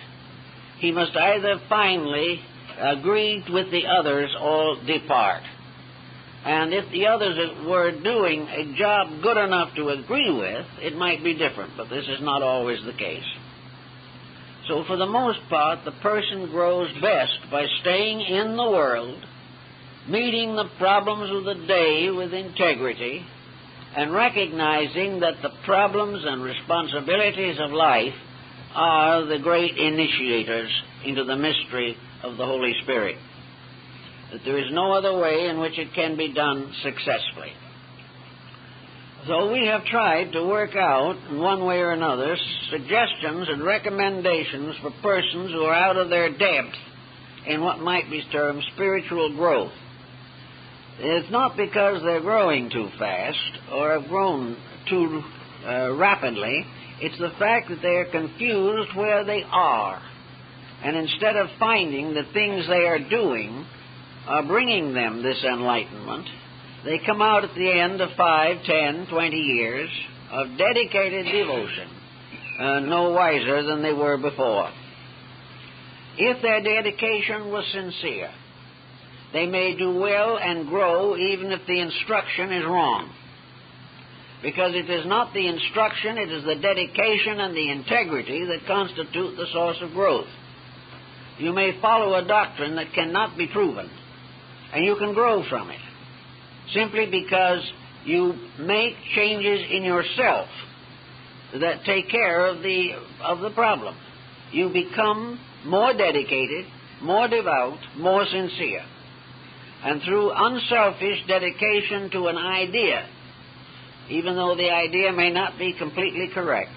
Speaker 1: He must either finally agree with the others or depart. And if the others were doing a job good enough to agree with, it might be different, but this is not always the case. So for the most part, the person grows best by staying in the world, meeting the problems of the day with integrity, and recognizing that the problems and responsibilities of life are the great initiators into the mystery of the Holy Spirit. That there is no other way in which it can be done successfully. So we have tried to work out, in one way or another, suggestions and recommendations for persons who are out of their depth in what might be termed spiritual growth. It's not because they're growing too fast or have grown too rapidly. It's the fact that they are confused where they are. And instead of finding the things they are doing are bringing them this enlightenment, they come out at the end of 5, 10, 20 years of dedicated devotion, no wiser than they were before. If their dedication was sincere, they may do well and grow even if the instruction is wrong. Because it is not the instruction, it is the dedication and the integrity that constitute the source of growth. You may follow a doctrine that cannot be proven, and you can grow from it, simply because you make changes in yourself that take care of the problem. You become more dedicated, more devout, more sincere. And through unselfish dedication to an idea, even though the idea may not be completely correct,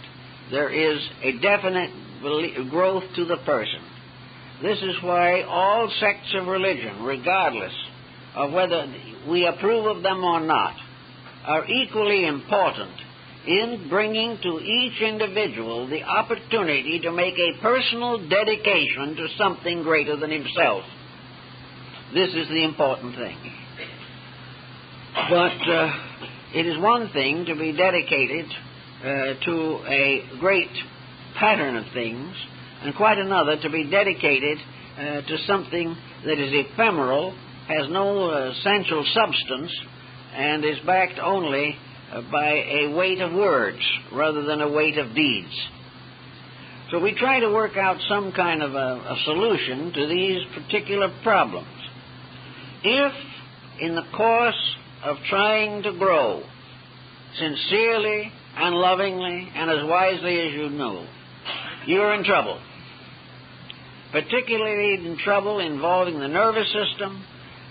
Speaker 1: there is a definite growth to the person. This is why all sects of religion, regardless of whether we approve of them or not, are equally important in bringing to each individual the opportunity to make a personal dedication to something greater than himself. This is the important thing. But it is one thing to be dedicated to a great pattern of things, and quite another to be dedicated to something that is ephemeral, has no essential substance, and is backed only by a weight of words rather than a weight of deeds. So we try to work out some kind of a solution to these particular problems. If, in the course of trying to grow sincerely and lovingly and as wisely as you know, you're in trouble, particularly in trouble involving the nervous system,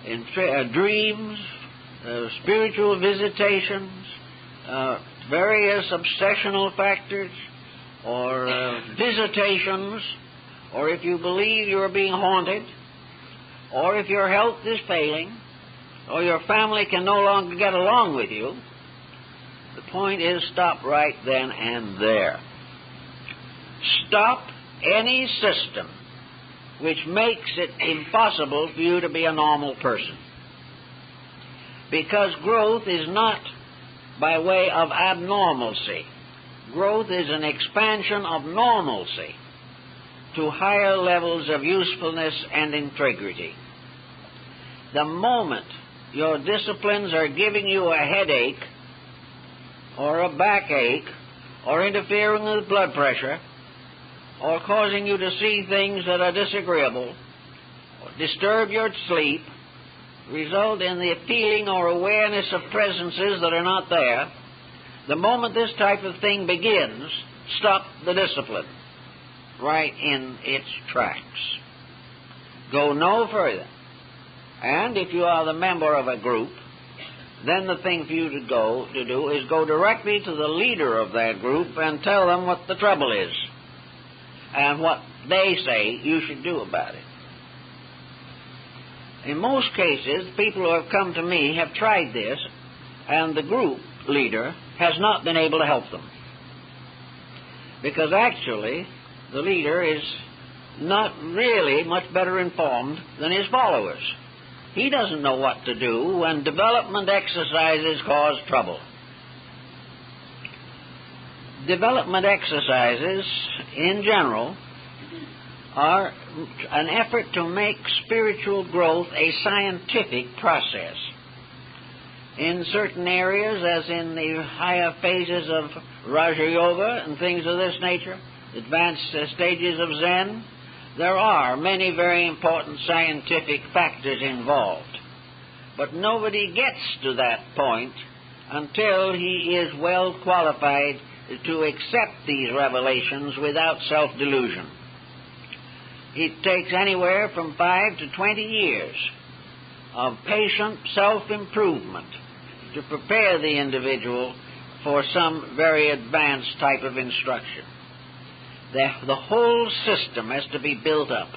Speaker 1: in dreams, spiritual visitations, various obsessional factors, or visitations, or if you believe you're being haunted, or if your health is failing, or your family can no longer get along with you, the point is stop right then and there. Stop any system which makes it impossible for you to be a normal person. Because growth is not by way of abnormalcy. Growth is an expansion of normalcy to higher levels of usefulness and integrity. The moment your disciplines are giving you a headache or a backache or interfering with blood pressure or causing you to see things that are disagreeable or disturb your sleep, result in the feeling or awareness of presences that are not there, the moment this type of thing begins, stop the discipline right in its tracks. Go no further. And if you are the member of a group, then the thing for you to do is go directly to the leader of that group and tell them what the trouble is and what they say you should do about it. In most cases, people who have come to me have tried this, and the group leader has not been able to help them. Because actually, the leader is not really much better informed than his followers. He doesn't know what to do when development exercises cause trouble. Development exercises, in general, are an effort to make spiritual growth a scientific process. In certain areas, as in the higher phases of Raja Yoga and things of this nature, advanced stages of Zen, there are many very important scientific factors involved. But nobody gets to that point until he is well qualified to accept these revelations without self-delusion. It takes anywhere from 5 to 20 years of patient self-improvement to prepare the individual for some very advanced type of instruction. The whole system has to be built up.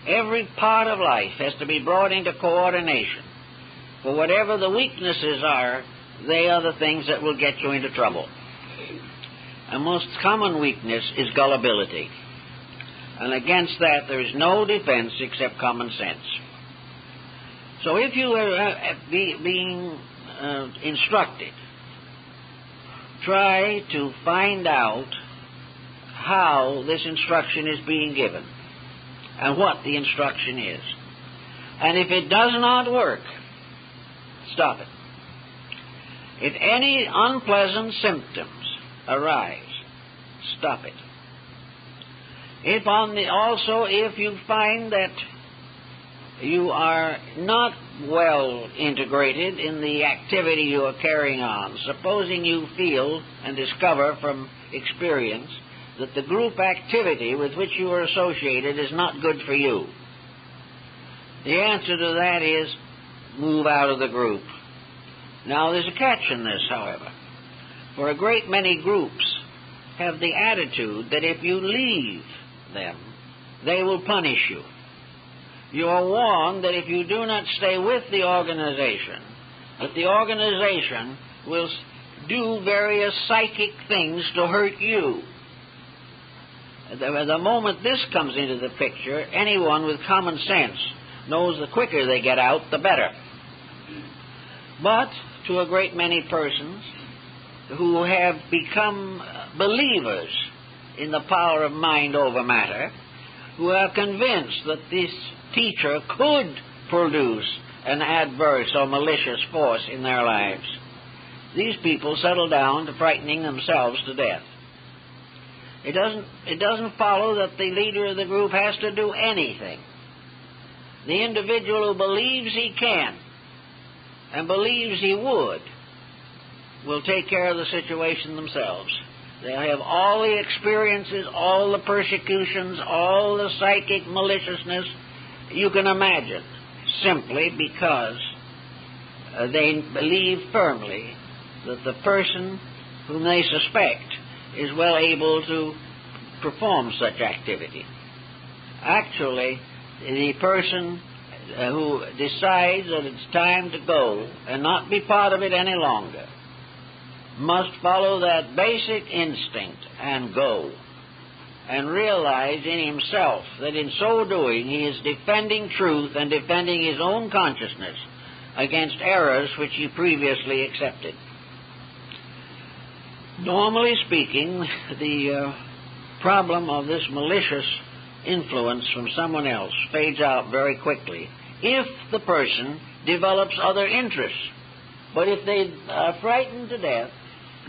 Speaker 1: Every part of life has to be brought into coordination. For whatever the weaknesses are, they are the things that will get you into trouble. A most common weakness is gullibility. And against that, there is no defense except common sense. So if you are being instructed, try to find out how this instruction is being given and what the instruction is. And if it does not work, stop it. If any unpleasant symptoms arise, stop it. Also, if you find that you are not well integrated in the activity you are carrying on, supposing you feel and discover from experience that the group activity with which you are associated is not good for you, the answer to that is move out of the group. Now, there's a catch in this, however. For a great many groups have the attitude that if you leave them, they will punish you. You are warned that if you do not stay with the organization, that the organization will do various psychic things to hurt you. The moment this comes into the picture, anyone with common sense knows the quicker they get out, the better. But to a great many persons who have become believers in the power of mind over matter, who are convinced that this teacher could produce an adverse or malicious force in their lives, these people settle down to frightening themselves to death. It doesn't follow that the leader of the group has to do anything. The individual who believes he can and believes he would will take care of the situation themselves. They'll have all the experiences, all the persecutions, all the psychic maliciousness you can imagine, simply because they believe firmly that the person whom they suspect is well able to perform such activity. Actually, the person who decides that it's time to go and not be part of it any longer must follow that basic instinct and go, and realize in himself that in so doing he is defending truth and defending his own consciousness against errors which he previously accepted. Normally speaking, the problem of this malicious influence from someone else fades out very quickly if the person develops other interests. But if they are frightened to death,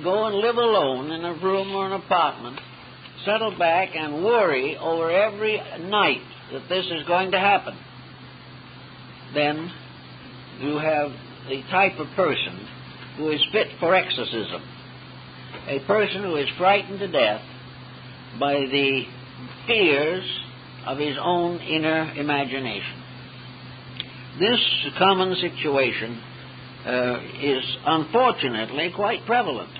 Speaker 1: go and live alone in a room or an apartment, settle back and worry over every night that this is going to happen, then you have the type of person who is fit for exorcism. A person who is frightened to death by the fears of his own inner imagination. This common situation is unfortunately quite prevalent.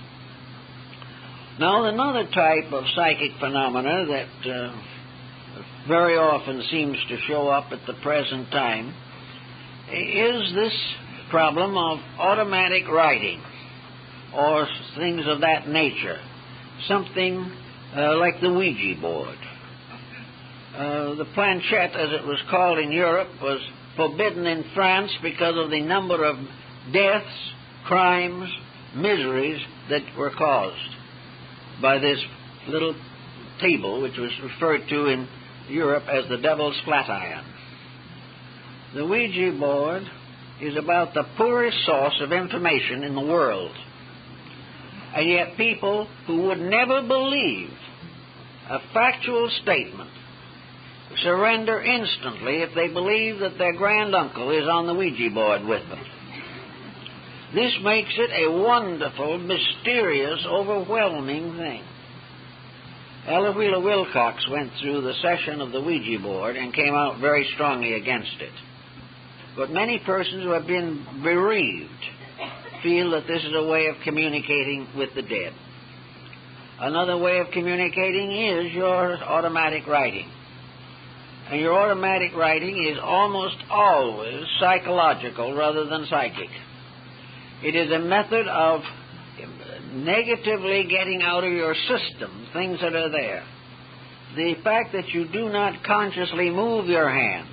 Speaker 1: Now, another type of psychic phenomena that very often seems to show up at the present time is this problem of automatic writing, or things of that nature, something like the Ouija board. The planchette, as it was called in Europe, was forbidden in France because of the number of deaths, crimes, miseries that were caused by this little table, which was referred to in Europe as the Devil's Flatiron. The Ouija board is about the poorest source of information in the world. And yet people who would never believe a factual statement surrender instantly if they believe that their granduncle is on the Ouija board with them. This makes it a wonderful, mysterious, overwhelming thing. Ella Wheeler Wilcox went through the session of the Ouija board and came out very strongly against it. But many persons who have been bereaved feel that this is a way of communicating with the dead. Another way of communicating is your automatic writing. And your automatic writing is almost always psychological rather than psychic. It is a method of negatively getting out of your system things that are there. The fact that you do not consciously move your hand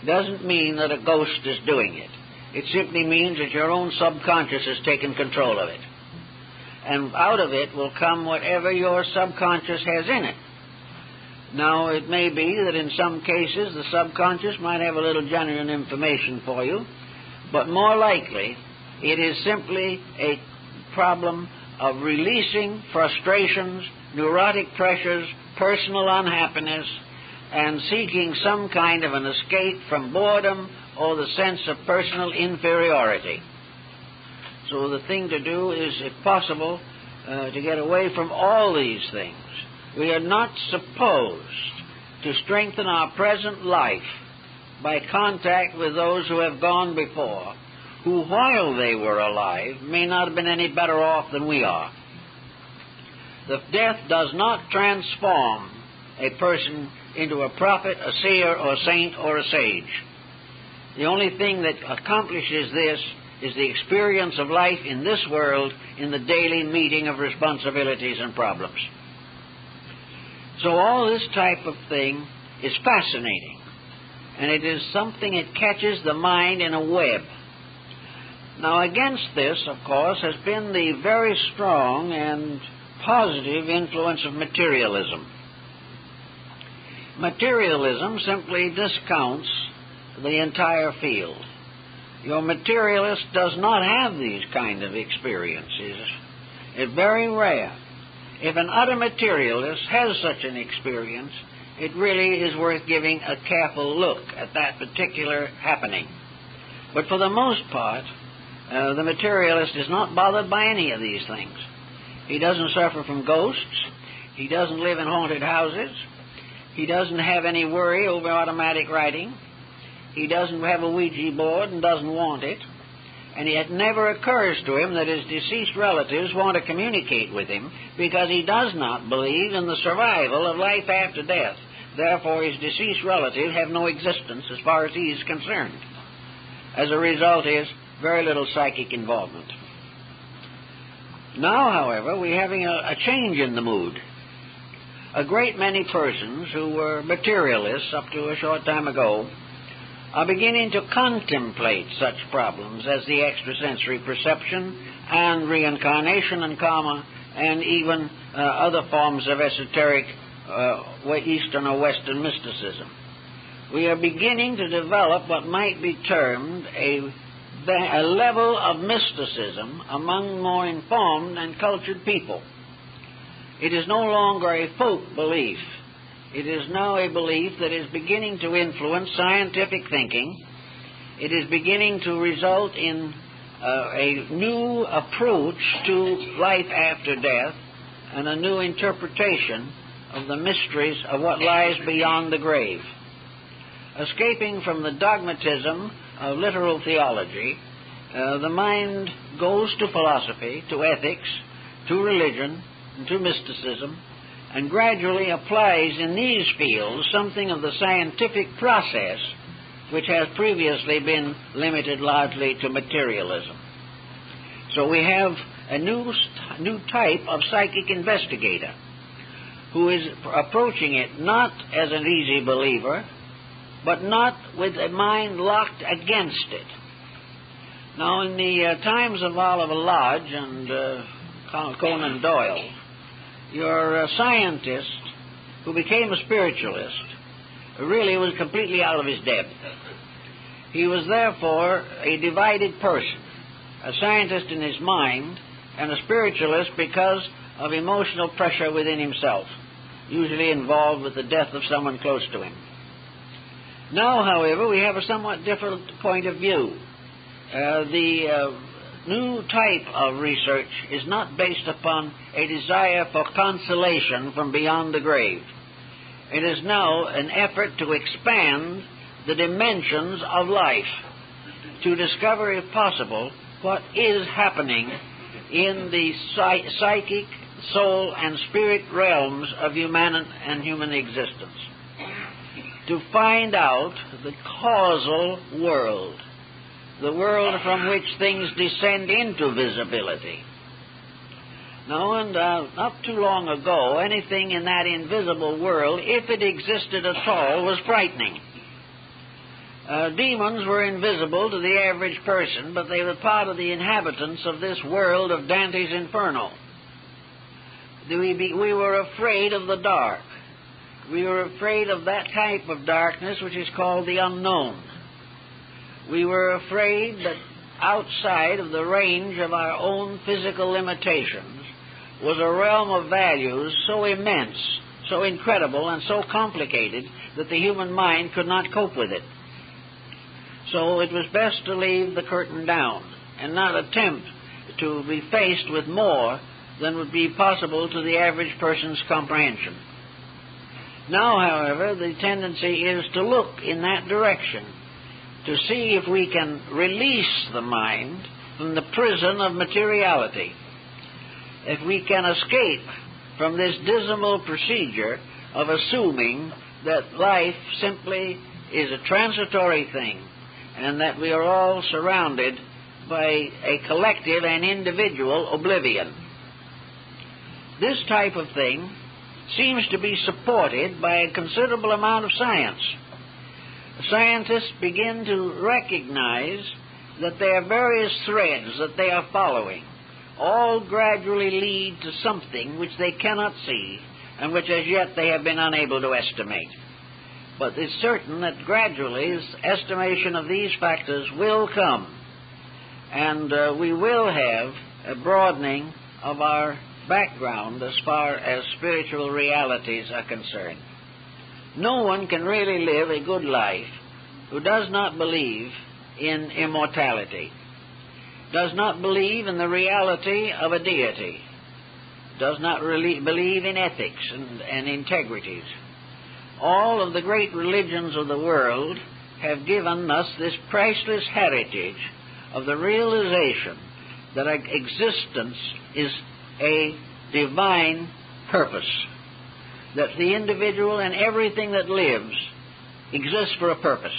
Speaker 1: doesn't mean that a ghost is doing it. It simply means that your own subconscious has taken control of it. And out of it will come whatever your subconscious has in it. Now, it may be that in some cases the subconscious might have a little genuine information for you, but more likely it is simply a problem of releasing frustrations, neurotic pressures, personal unhappiness, and seeking some kind of an escape from boredom or the sense of personal inferiority. So the thing to do is, if possible, to get away from all these things. We are not supposed to strengthen our present life by contact with those who have gone before, who, while they were alive, may not have been any better off than we are. The death does not transform a person into a prophet, a seer, or a saint, or a sage. The only thing that accomplishes this is the experience of life in this world in the daily meeting of responsibilities and problems. So all this type of thing is fascinating, and it is something that catches the mind in a web. Now, against this, of course, has been the very strong and positive influence of materialism. Materialism simply discounts the entire field. Your materialist does not have these kind of experiences. It's very rare. If an utter materialist has such an experience, it really is worth giving a careful look at that particular happening. But for the most part, the materialist is not bothered by any of these things. He doesn't suffer from ghosts. He doesn't live in haunted houses. He doesn't have any worry over automatic writing. He doesn't have a Ouija board and doesn't want it. And it never occurs to him that his deceased relatives want to communicate with him, because he does not believe in the survival of life after death. Therefore, his deceased relatives have no existence as far as he is concerned. As a result is very little psychic involvement. Now, however, we're having a change in the mood. A great many persons who were materialists up to a short time ago are beginning to contemplate such problems as the extrasensory perception and reincarnation and karma, and even other forms of esoteric Eastern or Western mysticism. We are beginning to develop what might be termed a level of mysticism among more informed and cultured people. It is no longer a folk belief. It is now a belief that is beginning to influence scientific thinking. It is beginning to result in a new approach to life after death and a new interpretation of the mysteries of what lies beyond the grave. Escaping from the dogmatism of literal theology, the mind goes to philosophy, to ethics, to religion, and to mysticism, and gradually applies in these fields something of the scientific process which has previously been limited largely to materialism. So we have a new type of psychic investigator who is approaching it not as an easy believer, but not with a mind locked against it. Now, in the times of Oliver Lodge and Conan Doyle, your scientist who became a spiritualist really was completely out of his depth. He was therefore a divided person, a scientist in his mind and a spiritualist because of emotional pressure within himself, usually involved with the death of someone close to him. Now, however, we have a somewhat different point of view. The new type of research is not based upon a desire for consolation from beyond the grave. It is now an effort to expand the dimensions of life, to discover, if possible, what is happening in the psychic, soul, and spirit realms of human existence, to find out the causal world, the world from which things descend into visibility. Now, and not too long ago, anything in that invisible world, if it existed at all, was frightening. Demons were invisible to the average person, but they were part of the inhabitants of this world of Dante's Inferno. We were afraid of the dark. We were afraid of that type of darkness which is called the unknown. We were afraid that outside of the range of our own physical limitations was a realm of values so immense, so incredible, and so complicated that the human mind could not cope with it. So it was best to leave the curtain down and not attempt to be faced with more than would be possible to the average person's comprehension. Now, however, the tendency is to look in that direction, to see if we can release the mind from the prison of materiality, if we can escape from this dismal procedure of assuming that life simply is a transitory thing and that we are all surrounded by a collective and individual oblivion. This type of thing seems to be supported by a considerable amount of science. scientists begin to recognize that there are various threads that they are following, all gradually lead to something which they cannot see and which as yet they have been unable to estimate. But it's certain that gradually estimation of these factors will come, and we will have a broadening of our background as far as spiritual realities are concerned. No one can really live a good life who does not believe in immortality, does not believe in the reality of a deity, does not really believe in ethics and integrities. All of the great religions of the world have given us this priceless heritage of the realization that existence is a divine purpose, that the individual and everything that lives exists for a purpose,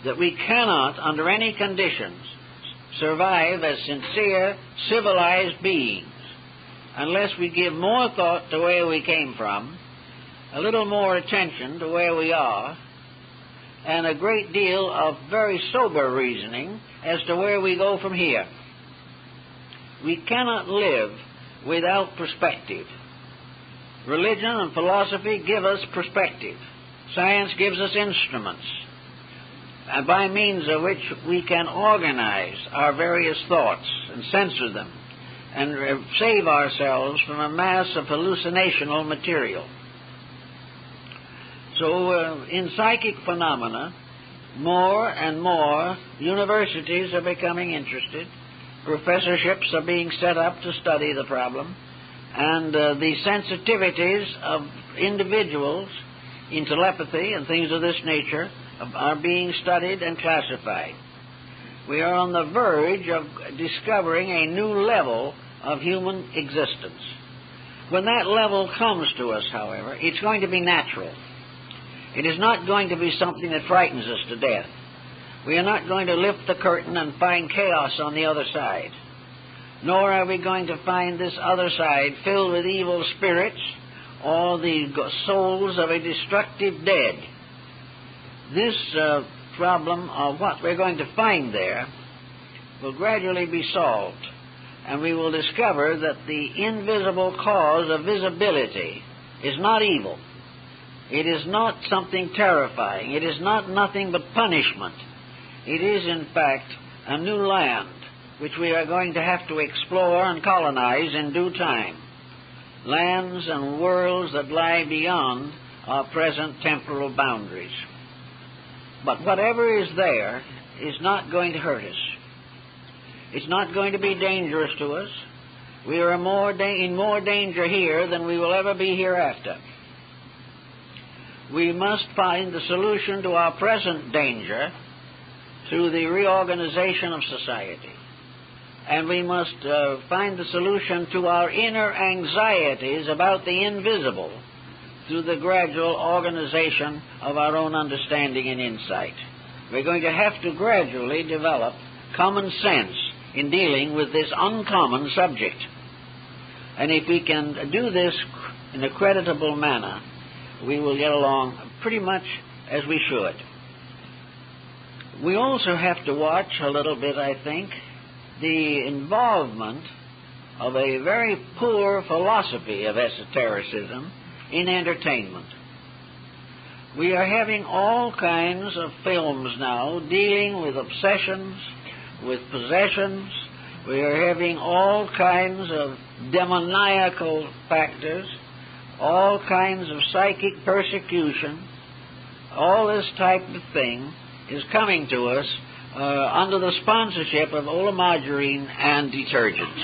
Speaker 1: that we cannot, under any conditions, survive as sincere, civilized beings unless we give more thought to where we came from, a little more attention to where we are, and a great deal of very sober reasoning as to where we go from here. We cannot live without perspective. Religion and philosophy give us perspective. Science gives us instruments, by means of which we can organize our various thoughts and censor them and save ourselves from a mass of hallucinational material. So in psychic phenomena, more and more universities are becoming interested. Professorships are being set up to study the problem, and the sensitivities of individuals in telepathy and things of this nature are being studied and classified. We are on the verge of discovering a new level of human existence. When that level comes to us, however, it's going to be natural. It is not going to be something that frightens us to death. We are not going to lift the curtain and find chaos on the other side. Nor are we going to find this other side filled with evil spirits or the souls of a destructive dead. This problem of what we're going to find there will gradually be solved, and we will discover that the invisible cause of visibility is not evil. It is not something terrifying. It is not nothing but punishment. It is, in fact, a new land which we are going to have to explore and colonize in due time. Lands and worlds that lie beyond our present temporal boundaries. But whatever is there is not going to hurt us. It's not going to be dangerous to us. We are in more danger here than we will ever be hereafter. We must find the solution to our present danger through the reorganization of society. And we must find the solution to our inner anxieties about the invisible through the gradual organization of our own understanding and insight. We're going to have to gradually develop common sense in dealing with this uncommon subject. And if we can do this in a creditable manner, we will get along pretty much as we should. We also have to watch a little bit, I think, the involvement of a very poor philosophy of esotericism in entertainment. We are having all kinds of films now dealing with obsessions, with possessions. We are having all kinds of demoniacal factors, all kinds of psychic persecution. All this type of thing is coming to us under the sponsorship of Olamargarine and detergents.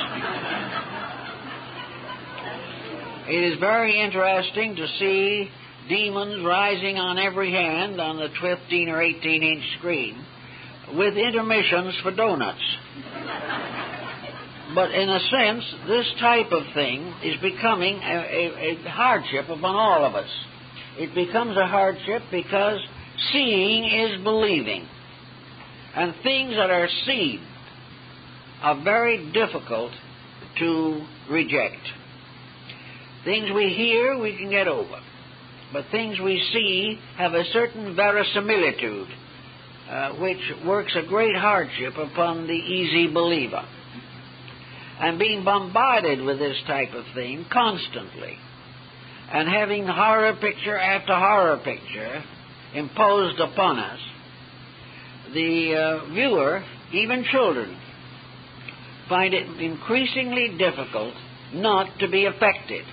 Speaker 1: It is very interesting to see demons rising on every hand on the 15 or 18-inch screen with intermissions for donuts. But in a sense, this type of thing is becoming a hardship upon all of us. It becomes a hardship because seeing is believing. And things that are seen are very difficult to reject. Things we hear, we can get over. but things we see have a certain verisimilitude, which works a great hardship upon the easy believer. And being bombarded with this type of thing constantly, and having horror picture after horror picture imposed upon us, the viewer, even children, find it increasingly difficult not to be affected.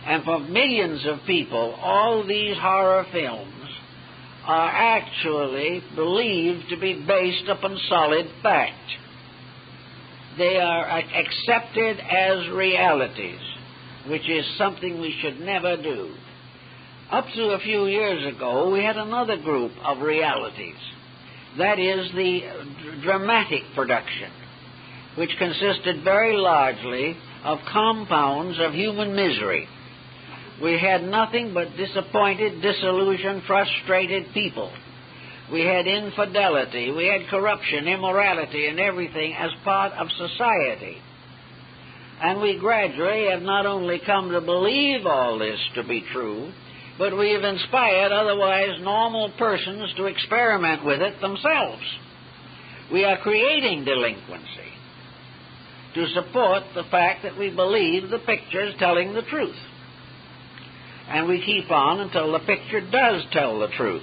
Speaker 1: And for millions of people, all these horror films are actually believed to be based upon solid fact. They are accepted as realities, which is something we should never do. Up to a few years ago, we had another group of realities. That is the dramatic production, which consisted very largely of compounds of human misery. We had nothing but disappointed, disillusioned, frustrated people. We had infidelity, we had corruption, immorality, and everything as part of society. And we gradually have not only come to believe all this to be true, but we have inspired otherwise normal persons to experiment with it themselves. We are creating delinquency to support the fact that we believe the picture is telling the truth. And we keep on until the picture does tell the truth.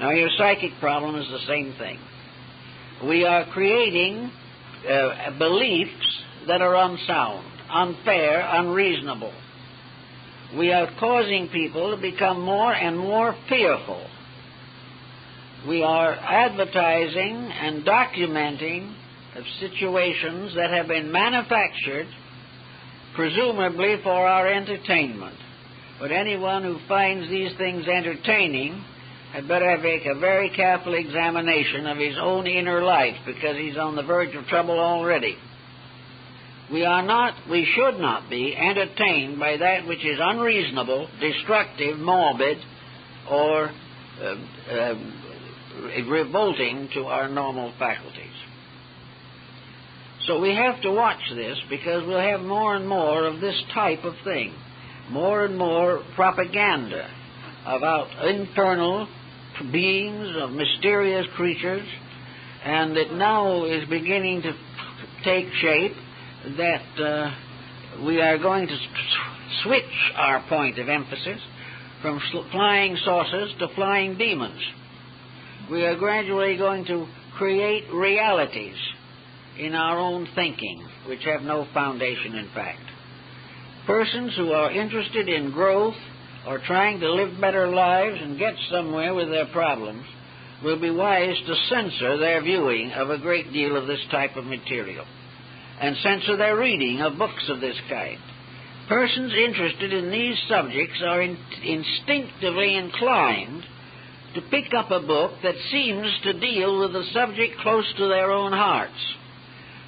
Speaker 1: Now, your psychic problem is the same thing. We are creating beliefs that are unsound, unfair, unreasonable. We are causing people to become more and more fearful. We are advertising and documenting situations that have been manufactured, presumably for our entertainment. But anyone who finds these things entertaining had better make a very careful examination of his own inner life, because he's on the verge of trouble already. We should not be entertained by that which is unreasonable, destructive, morbid, or revolting to our normal faculties. So we have to watch this, because we'll have more and more of this type of thing, more and more propaganda about infernal beings, of mysterious creatures, and it now is beginning to take shape that we are going to switch our point of emphasis from flying saucers to flying demons. We are gradually going to create realities in our own thinking, which have no foundation in fact. Persons who are interested in growth or trying to live better lives and get somewhere with their problems will be wise to censor their viewing of a great deal of this type of material, and censor their reading of books of this kind. Persons interested in these subjects are instinctively inclined to pick up a book that seems to deal with a subject close to their own hearts,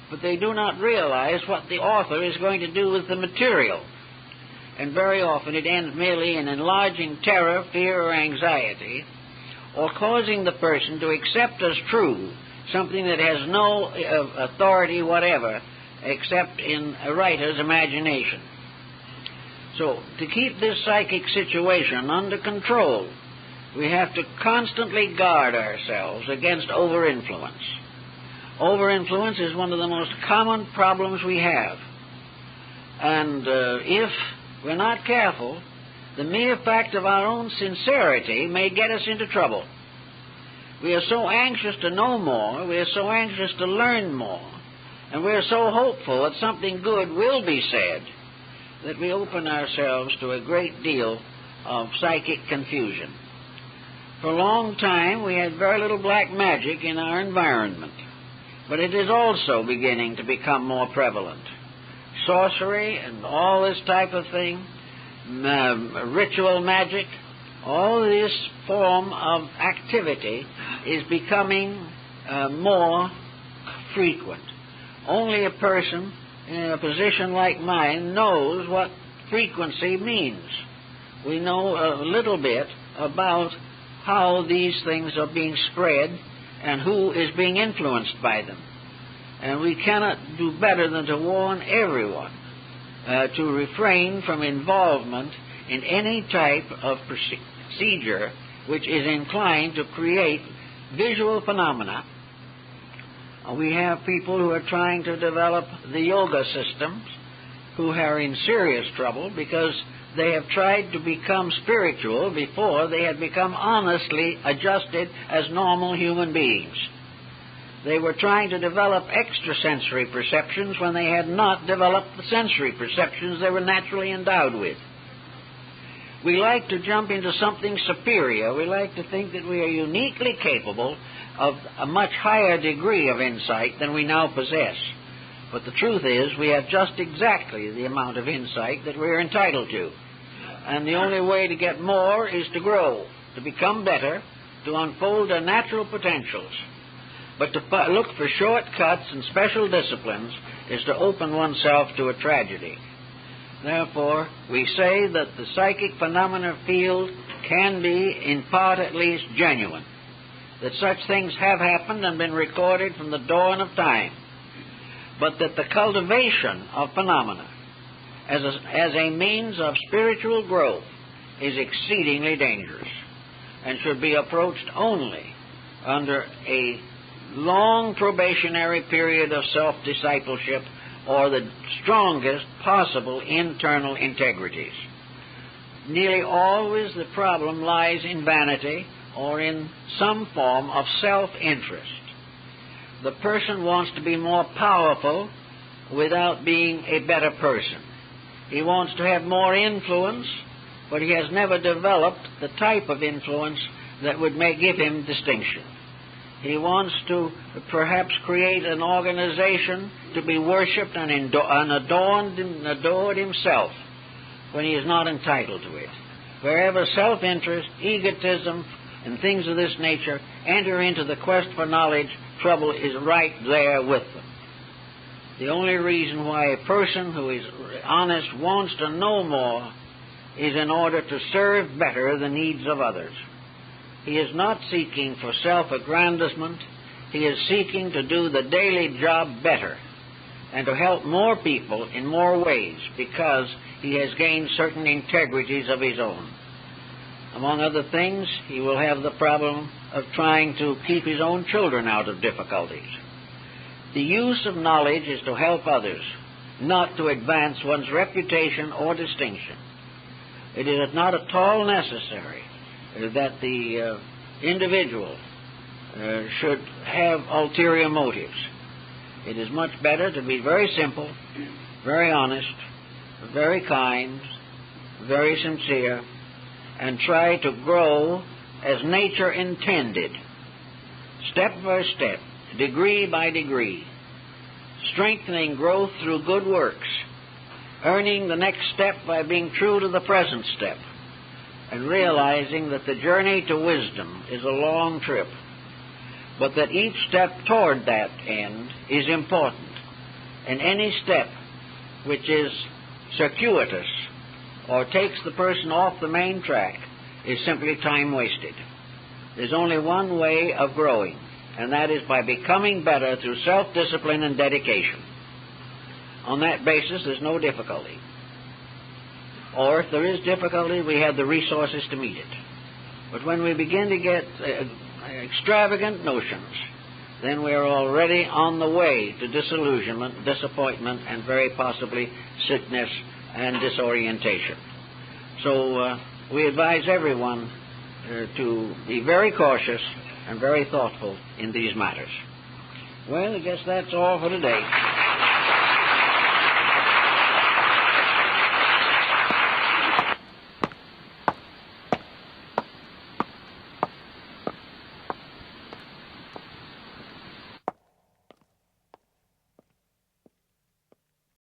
Speaker 1: but they do not realize what the author is going to do with the material. And very often it ends merely in enlarging terror, fear, or anxiety, or causing the person to accept as true something that has no authority whatever except in a writer's imagination. So, to keep this psychic situation under control, we have to constantly guard ourselves against over-influence. Over-influence is one of the most common problems we have. And if we're not careful, the mere fact of our own sincerity may get us into trouble. We are so anxious to know more, we are so anxious to learn more, and we are so hopeful that something good will be said, that we open ourselves to a great deal of psychic confusion. For a long time, we had very little black magic in our environment, but it is also beginning to become more prevalent. Sorcery and all this type of thing, ritual magic, all this form of activity is becoming more frequent. Only a person in a position like mine knows what frequency means. We know a little bit about how these things are being spread and who is being influenced by them. And we cannot do better than to warn everyone to refrain from involvement in any type of procedure which is inclined to create visual phenomena. We have people who are trying to develop the yoga systems who are in serious trouble because they have tried to become spiritual before they had become honestly adjusted as normal human beings. They were trying to develop extrasensory perceptions when they had not developed the sensory perceptions they were naturally endowed with. We like to jump into something superior. We like to think that we are uniquely capable of a much higher degree of insight than we now possess. But the truth is, we have just exactly the amount of insight that we are entitled to. And the only way to get more is to grow, to become better, to unfold our natural potentials. But to look for shortcuts and special disciplines is to open oneself to a tragedy. Therefore, we say that the psychic phenomena field can be, in part at least, genuine, that such things have happened and been recorded from the dawn of time, but that the cultivation of phenomena as a means of spiritual growth is exceedingly dangerous and should be approached only under a long probationary period of self-discipleship or the strongest possible internal integrities. Nearly always the problem lies in vanity or in some form of self-interest. The person wants to be more powerful without being a better person. He wants to have more influence, but he has never developed the type of influence that would give him distinction. He wants to perhaps create an organization to be worshipped and adorned and adored himself when he is not entitled to it. Wherever self-interest, egotism, and things of this nature enter into the quest for knowledge, trouble is right there with them. The only reason why a person who is honest wants to know more is in order to serve better the needs of others. He is not seeking for self-aggrandizement. He is seeking to do the daily job better and to help more people in more ways because he has gained certain integrities of his own. Among other things, he will have the problem of trying to keep his own children out of difficulties. The use of knowledge is to help others, not to advance one's reputation or distinction. It is not at all necessary that the individual should have ulterior motives. It is much better to be very simple, very honest, very kind, very sincere, and try to grow as nature intended, step by step, degree by degree, strengthening growth through good works, earning the next step by being true to the present step, and realizing that the journey to wisdom is a long trip, but that each step toward that end is important, and any step which is circuitous or takes the person off the main track is simply time wasted. There's only one way of growing, and that is by becoming better through self-discipline and dedication. On that basis, there's no difficulty. Or if there is difficulty, we have the resources to meet it. But when we begin to get extravagant notions, then we are already on the way to disillusionment, disappointment, and very possibly sickness and disorientation. So we advise everyone to be very cautious and very thoughtful in these matters. Well, I guess that's all for today.